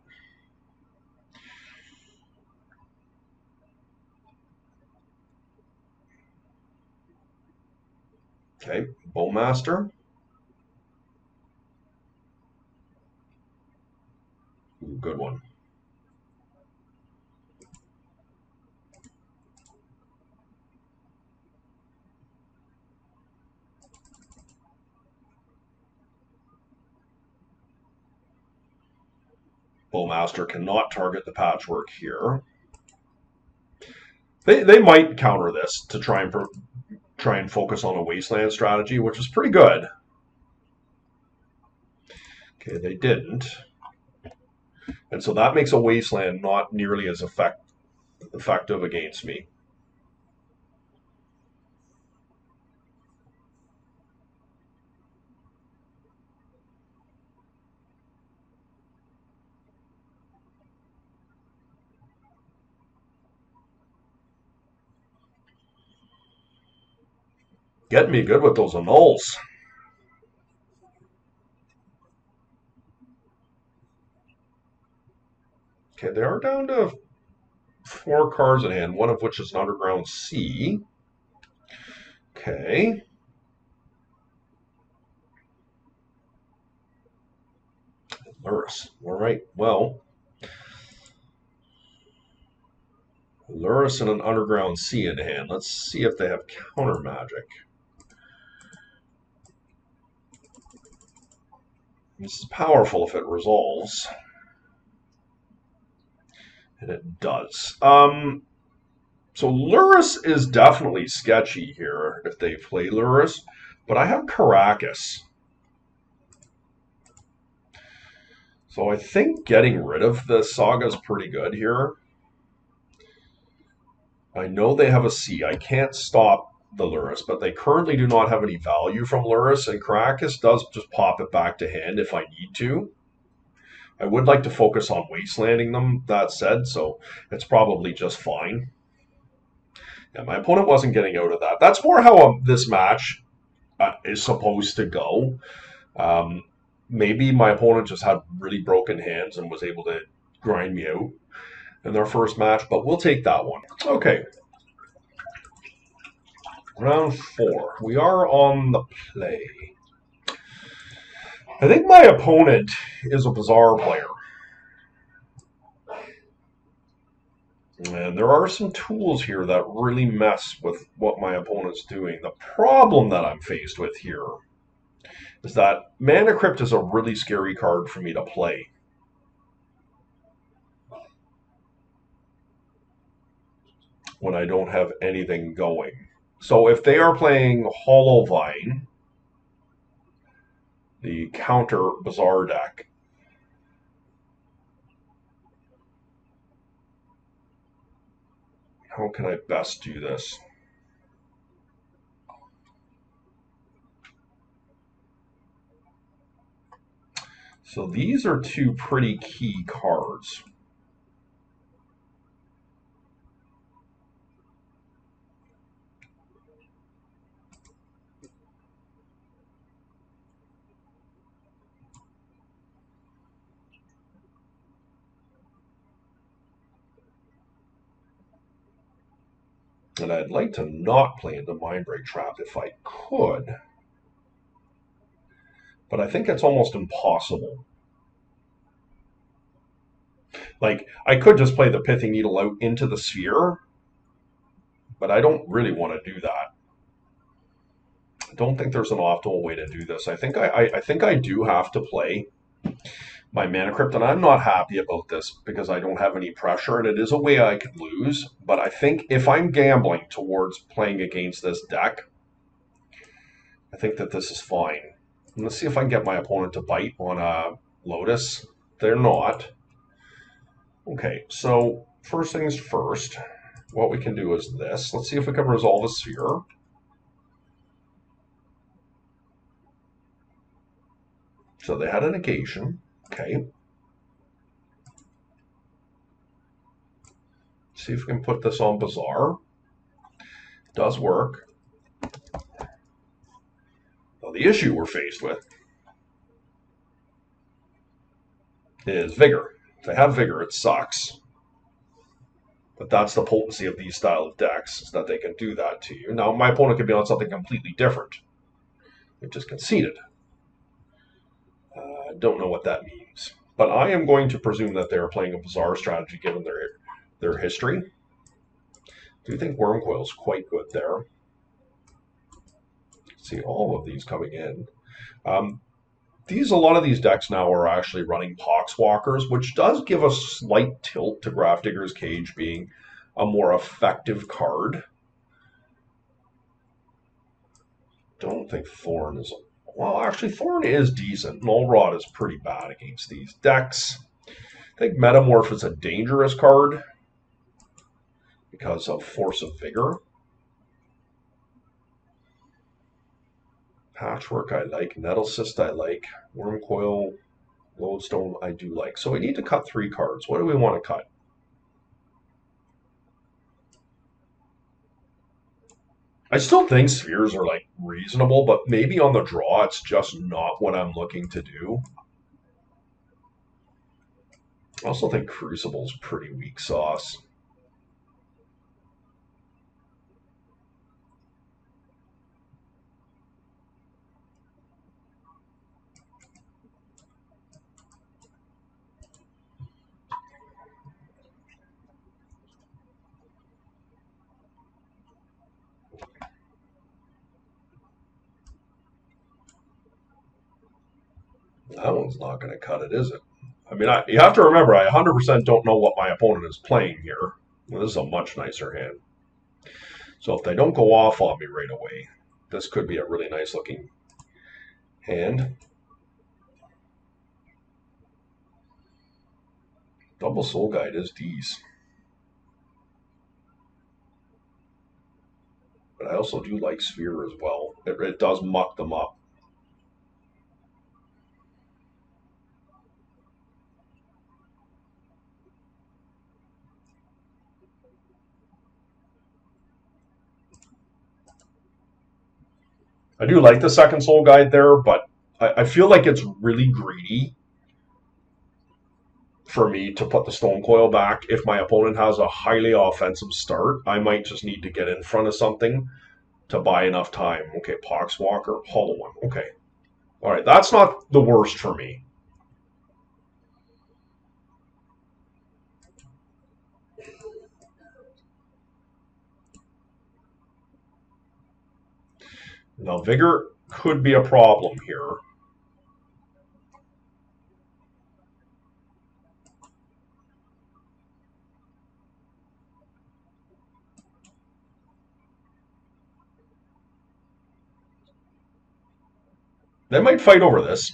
Okay, Bowmaster. Ooh, good one. Bowmaster cannot target the Patchwork here. They might counter this to try and focus on a Wasteland strategy, which is pretty good. Okay, they didn't. And so that makes a Wasteland not nearly as effective against me. Getting me good with those annuls. Okay, they are down to 4 cards in hand, one of which is an Underground Sea. Okay. Lurrus. All right, well. Lurrus and an Underground Sea in hand. Let's see if they have counter magic. This is powerful if it resolves. And it does. So Lurrus is definitely sketchy here if they play Lurrus, but I have Caracas. So I think getting rid of the Saga is pretty good here. I know they have a C. I can't stop the Lurrus, but they currently do not have any value from Lurrus, and Caracas does just pop it back to hand if I need to. I would like to focus on wastelanding them, that said, so it's probably just fine. Yeah, my opponent wasn't getting out of that. That's more how this match is supposed to go. Maybe my opponent just had really broken hands and was able to grind me out in their first match, but we'll take that one. Okay. Round 4. We are on the play. I think my opponent is a Bazaar player. And there are some tools here that really mess with what my opponent's doing. The problem that I'm faced with here is that Mana Crypt is a really scary card for me to play. When I don't have anything going. So if they are playing Hollow Vine, the counter Bazaar deck, how can I best do this? So these are 2 pretty key cards. And I'd like to not play into Mindbreak Trap if I could. But I think it's almost impossible. Like, I could just play the Pithing Needle out into the Sphere, but I don't really want to do that. I don't think there's an optimal way to do this. I think I do have to play my Mana Crypt, and I'm not happy about this because I don't have any pressure, and it is a way I could lose. But I think if I'm gambling towards playing against this deck, I think that this is fine. And let's see if I can get my opponent to bite on a Lotus. They're not. Okay, so first things first, what we can do is this. Let's see if we can resolve a Sphere. So they had a negation. Okay. See if we can put this on Bazaar. Does work. Now the issue we're faced with is Vigor. If they have Vigor, it sucks. But that's the potency of these style of decks, is that they can do that to you. Now, my opponent could be on something completely different. They've just conceded. I don't know what that means. But I am going to presume that they're playing a Bazaar strategy given their history. I do think Wormcoil is quite good there. See all of these coming in. A lot of these decks now are actually running Poxwalkers, which does give a slight tilt to Grafdigger's Cage being a more effective card. Don't think Thorn is... Well, actually, Thorn is decent. Null Rod is pretty bad against these decks. I think Metamorph is a dangerous card because of Force of Vigor. Patchwork I like. Nettlecyst I like. Wormcoil, Lodestone I do like. So we need to cut 3 cards. What do we want to cut? I still think Spheres are like reasonable, but maybe on the draw it's just not what I'm looking to do. I also think Crucible's pretty weak sauce. That one's not going to cut it, is it? I mean, you have to remember, I 100% don't know what my opponent is playing here. Well, this is a much nicer hand. So if they don't go off on me right away, this could be a really nice looking hand. Double Soul Guide is D's. But I also do like Sphere as well. It does muck them up. I do like the second Soul Guide there, but I feel like it's really greedy for me to put the Stone Coil back. If my opponent has a highly offensive start, I might just need to get in front of something to buy enough time. Okay, Poxwalker, Hollow One. Okay. All right, that's not the worst for me. Now, Vigor could be a problem here. They might fight over this.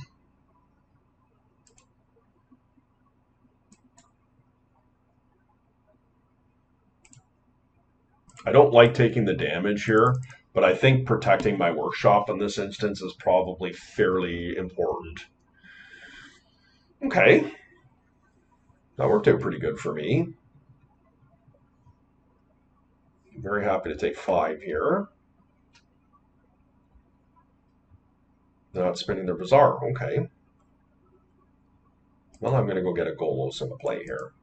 I don't like taking the damage here, but I think protecting my workshop in this instance is probably fairly important. Okay. That worked out pretty good for me. I'm very happy to take 5 here. They're not spinning their Bazaar. Okay. Well, I'm going to go get a Golos in the play here.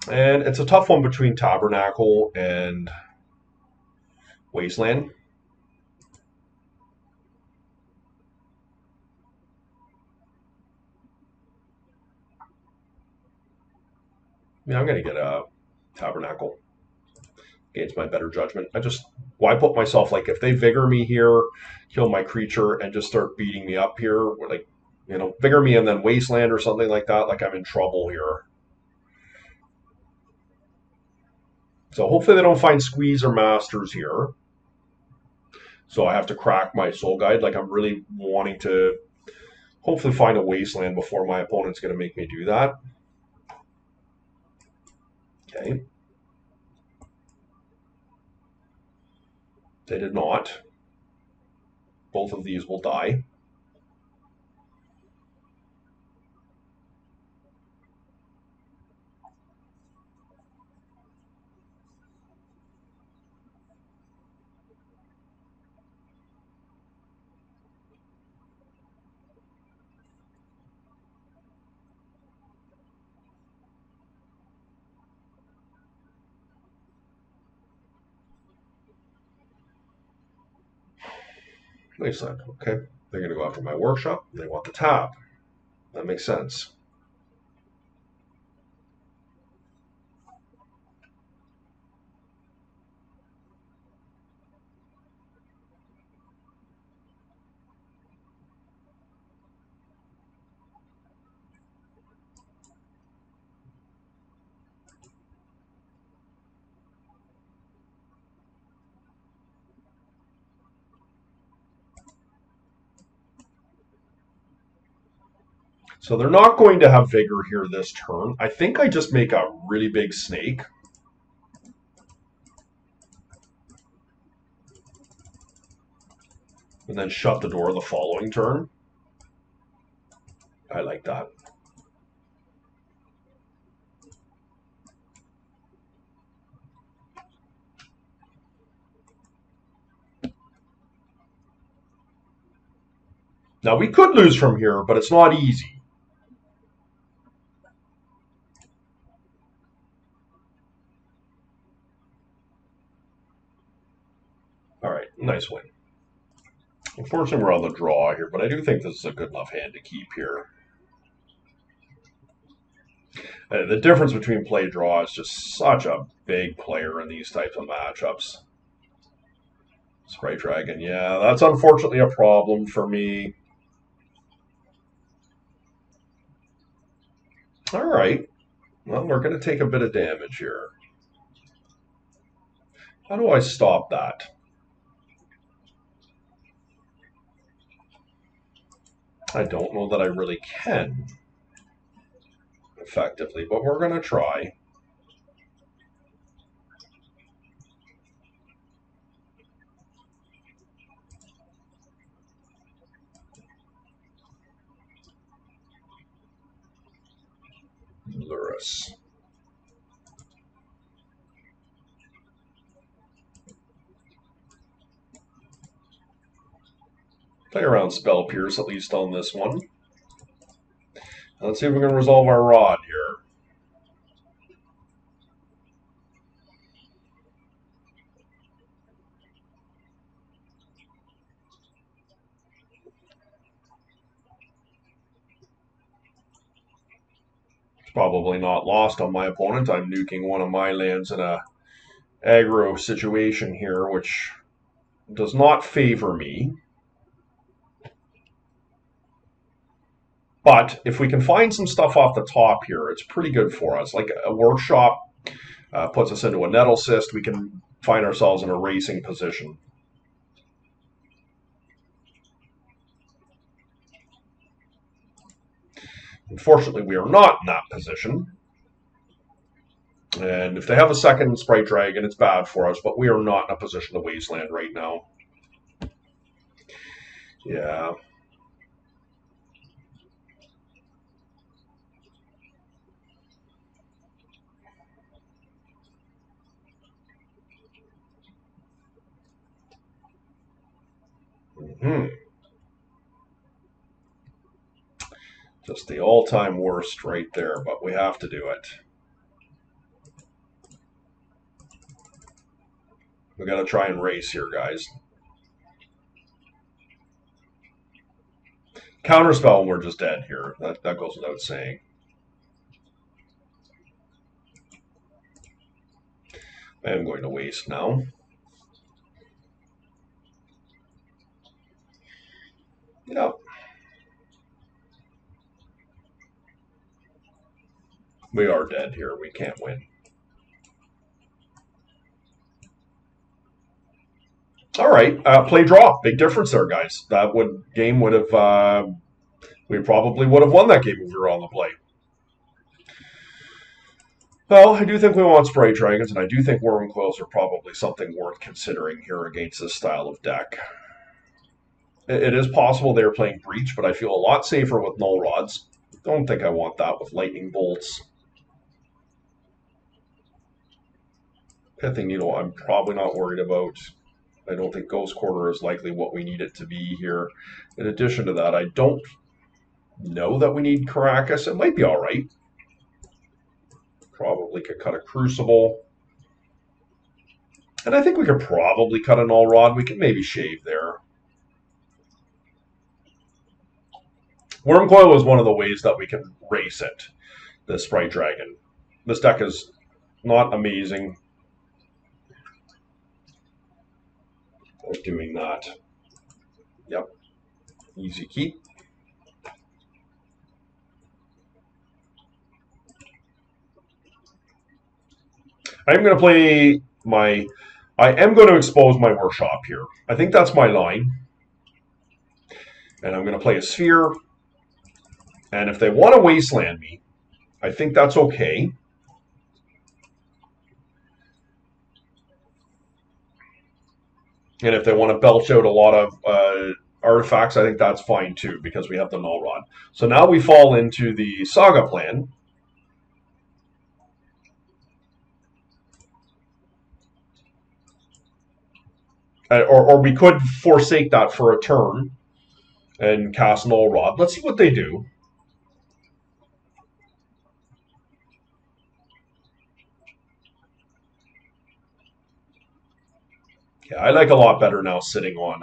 And it's a tough one between Tabernacle and Wasteland. Yeah, I'm going to get a Tabernacle against my better judgment. Why put myself, like, if they Vigor me here, kill my creature, and just start beating me up here, like, Vigor me and then Wasteland or something like that, like I'm in trouble here. So hopefully they don't find Squeeze or Masters here. So I have to crack my Soul Guide. Like, I'm really wanting to hopefully find a Wasteland before my opponent's going to make me do that. Okay. They did not. Both of these will die. They said, okay, they're going to go after my workshop. They want the tap. That makes sense. So they're not going to have vigor here this turn. I think I just make a really big snake. And then shut the door the following turn. I like that. Now we could lose from here, but it's not easy. All right, nice win. Unfortunately, we're on the draw here, but I do think this is a good enough hand to keep here. The difference between play draw is just such a big player in these types of matchups. Sprite Dragon, yeah, that's unfortunately a problem for me. All right, well, we're going to take a bit of damage here. How do I stop that? I don't know that I really can effectively, but we're going to try. Luris. Play around Spell Pierce, at least on this one. Let's see if we can resolve our rod here. It's probably not lost on my opponent. I'm nuking one of my lands in a aggro situation here, which does not favor me. But if we can find some stuff off the top here, it's pretty good for us. Like a workshop puts us into a nettle cyst. We can find ourselves in a racing position. Unfortunately, we are not in that position. And if they have a second Sprite Dragon, it's bad for us, but we are not in a position to wasteland right now. Yeah. Just the all-time worst right there, but we have to do it. We got to try and race here, guys. Counterspell, and we're just dead here. That goes without saying. I am going to waste now. Yep. We are dead here. We can't win. All right, play draw. Big difference there, guys. That game would have. We probably would have won that game if we were on the play. Well, I do think we want Sprite Dragons, and I do think Worm Coils are probably something worth considering here against this style of deck. It is possible they're playing Breach, but I feel a lot safer with Null Rods. Don't think I want that with Lightning Bolts. Pithing Needle, I'm probably not worried about. I don't think Ghost Quarter is likely what we need it to be here. In addition to that, I don't know that we need Caracas. It might be all right. Probably could cut a Crucible. And I think we could probably cut a Null Rod. We could maybe shave there. Wormcoil is one of the ways that we can race it, the Sprite Dragon. This deck is not amazing at doing that. Yep. Easy keep. I'm going to play my... I am going to expose my Workshop here. I think that's my line. And I'm going to play a Sphere. And if they want to Wasteland me, I think that's okay. And if they want to belch out a lot of artifacts, I think that's fine too, because we have the Null Rod. So now we fall into the Saga plan. Or we could forsake that for a turn and cast Null Rod. Let's see what they do. Yeah, I like a lot better now sitting on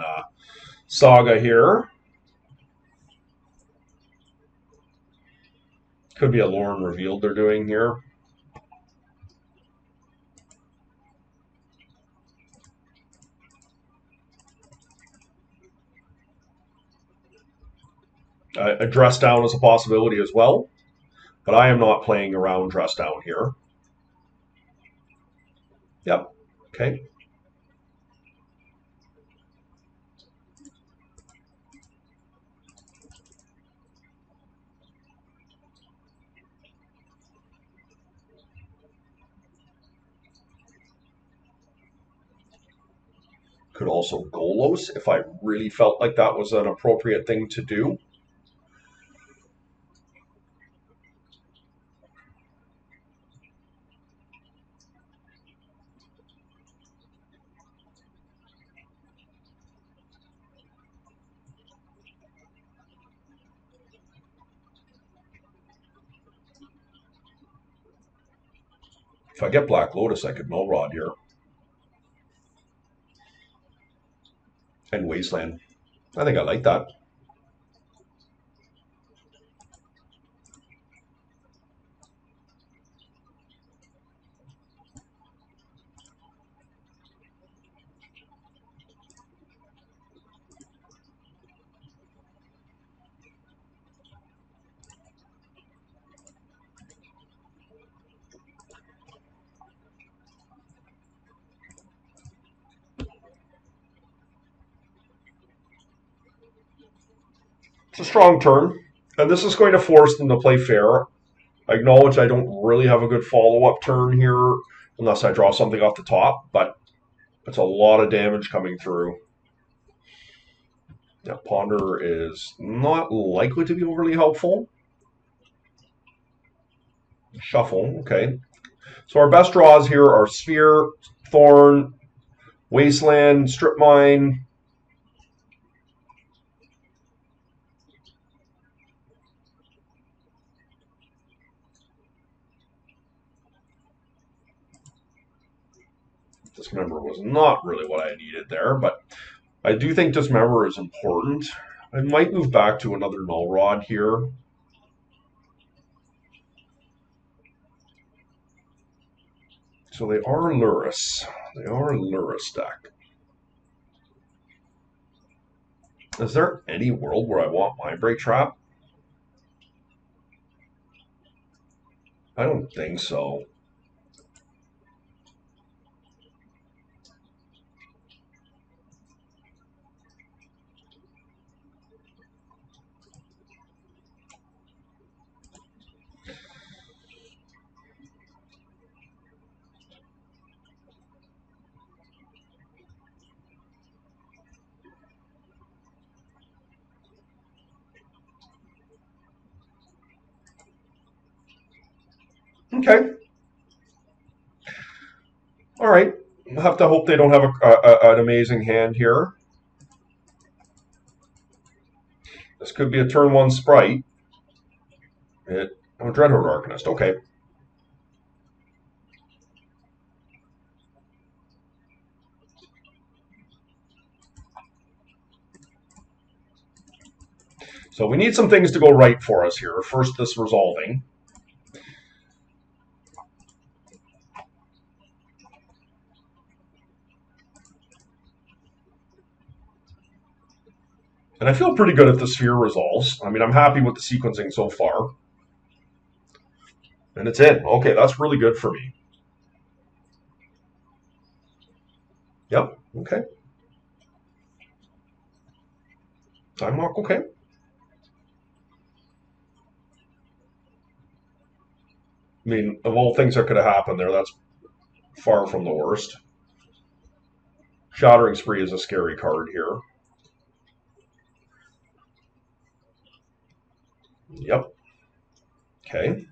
Saga here. Could be a Lorne Revealed they're doing here. A Dress Down is a possibility as well, but I am not playing around Dress Down here. Yep, okay. Could also Golos if I really felt like that was an appropriate thing to do. If I get Black Lotus, I could Null Rod here. And Wasteland. I think I like that. It's a strong turn, and this is going to force them to play fair. I acknowledge I don't really have a good follow-up turn here unless I draw something off the top, but it's a lot of damage coming through. Yeah, Ponder is not likely to be overly helpful. Shuffle, okay. So our best draws here are Sphere, Thorn, Wasteland, Strip Mine. Dismember was not really what I needed there, but I do think Dismember is important. I might move back to another Null Rod here. So they are Luris. They are a Luris deck. Is there any world where I want Mindbreak Trap? I don't think so. Okay. All right. We'll have to hope they don't have an amazing hand here. This could be a turn 1 sprite. Oh, Dreadhorde Arcanist. Okay. So we need some things to go right for us here. First, this resolving. And I feel pretty good if the sphere resolves. I mean, I'm happy with the sequencing so far. And it's in. Okay, that's really good for me. Yep, okay. Time walk, okay. I mean, of all things that could have happened there, that's far from the worst. Shattering Spree is a scary card here. Yep. Okay.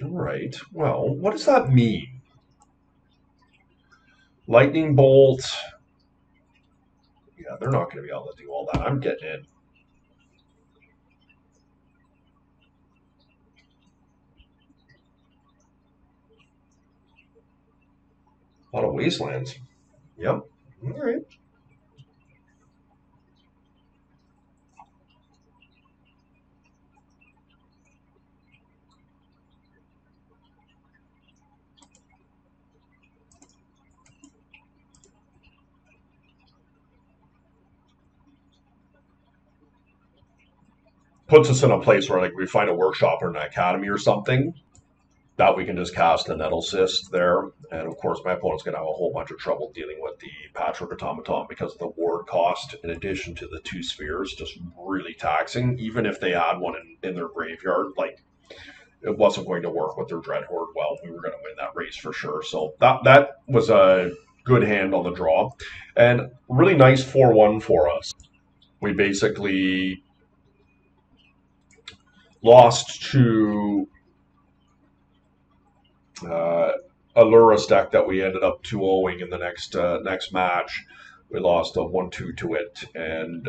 All right. Well, what does that mean? Lightning Bolt. Yeah, they're not going to be able to do all that. I'm getting in. A lot of Wastelands. Yep. All right. Puts us in a place where like we find a workshop or an academy or something that we can just cast a Nettle Cyst there. And of course, my opponent's going to have a whole bunch of trouble dealing with the Patchwork Automaton because of the ward cost, in addition to the 2 spheres, just really taxing. Even if they add one in their graveyard, like it wasn't going to work with their Dreadhorde well. We were going to win that race for sure. So that was a good hand on the draw. And really nice 4-1 for us. We basically lost to a Luris deck that we ended up 2-0ing in the next match. We lost a 1-2 to it, and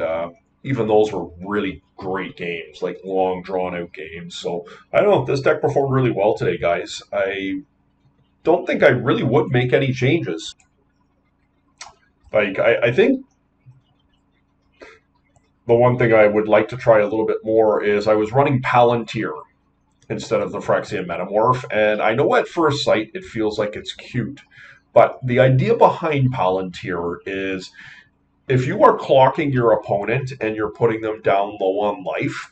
even those were really great games, like long drawn out games. So I don't know, this deck performed really well today, guys. I don't think I really would make any changes. Like I think the one thing I would like to try a little bit more is I was running Palantir instead of the Phyrexian Metamorph. And I know at first sight it feels like it's cute, but the idea behind Palantir is if you are clocking your opponent and you're putting them down low on life,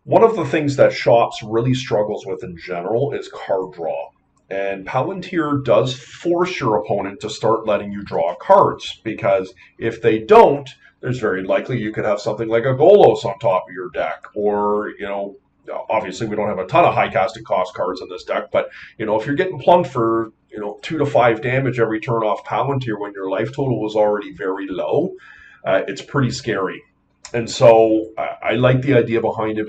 one of the things that Shops really struggles with in general is card draw. And Palantir does force your opponent to start letting you draw cards, because if they don't, there's very likely you could have something like a Golos on top of your deck, or, obviously we don't have a ton of high casting cost cards in this deck, but if you're getting plunked for 2 to 5 damage every turn off Palantir when your life total was already very low, it's pretty scary. And so I like the idea behind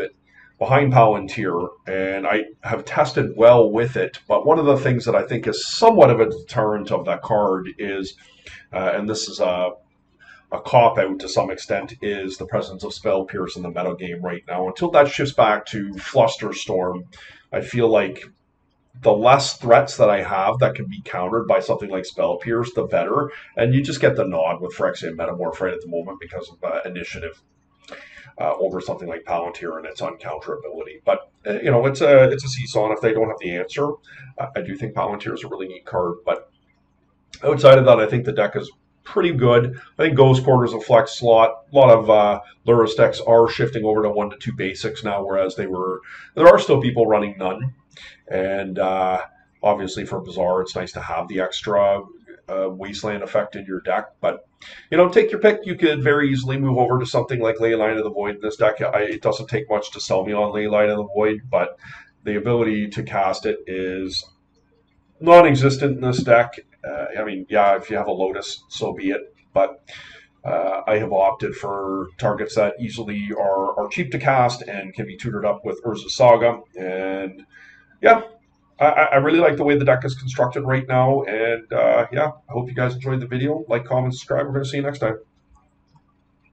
Palantir, and I have tested well with it. But one of the things that I think is somewhat of a deterrent of that card is, and this is a cop-out to some extent, is the presence of Spell Pierce in the meta game right now. Until that shifts back to Flusterstorm, I feel like the less threats that I have that can be countered by something like Spell Pierce, the better. And you just get the nod with Phyrexian Metamorph right at the moment because of initiative over something like Palantir and its uncounterability. But, it's a seesaw, and if they don't have the answer, I do think Palantir is a really neat card. But outside of that, I think the deck is pretty good. I think Ghost Quarter is a flex slot. A lot of Luris decks are shifting over to 1 to 2 basics now, whereas there are still people running none. And obviously for Bazaar, it's nice to have the extra wasteland effect in your deck. But take your pick. You could very easily move over to something like Leyline of the Void in this deck. It doesn't take much to sell me on Leyline of the Void, but the ability to cast it is non-existent in this deck. I mean, yeah, if you have a Lotus, so be it. But I have opted for targets that easily are cheap to cast and can be tutored up with Urza Saga. And yeah, I really like the way the deck is constructed right now. And yeah, I hope you guys enjoyed the video. Like, comment, subscribe. We're going to see you next time.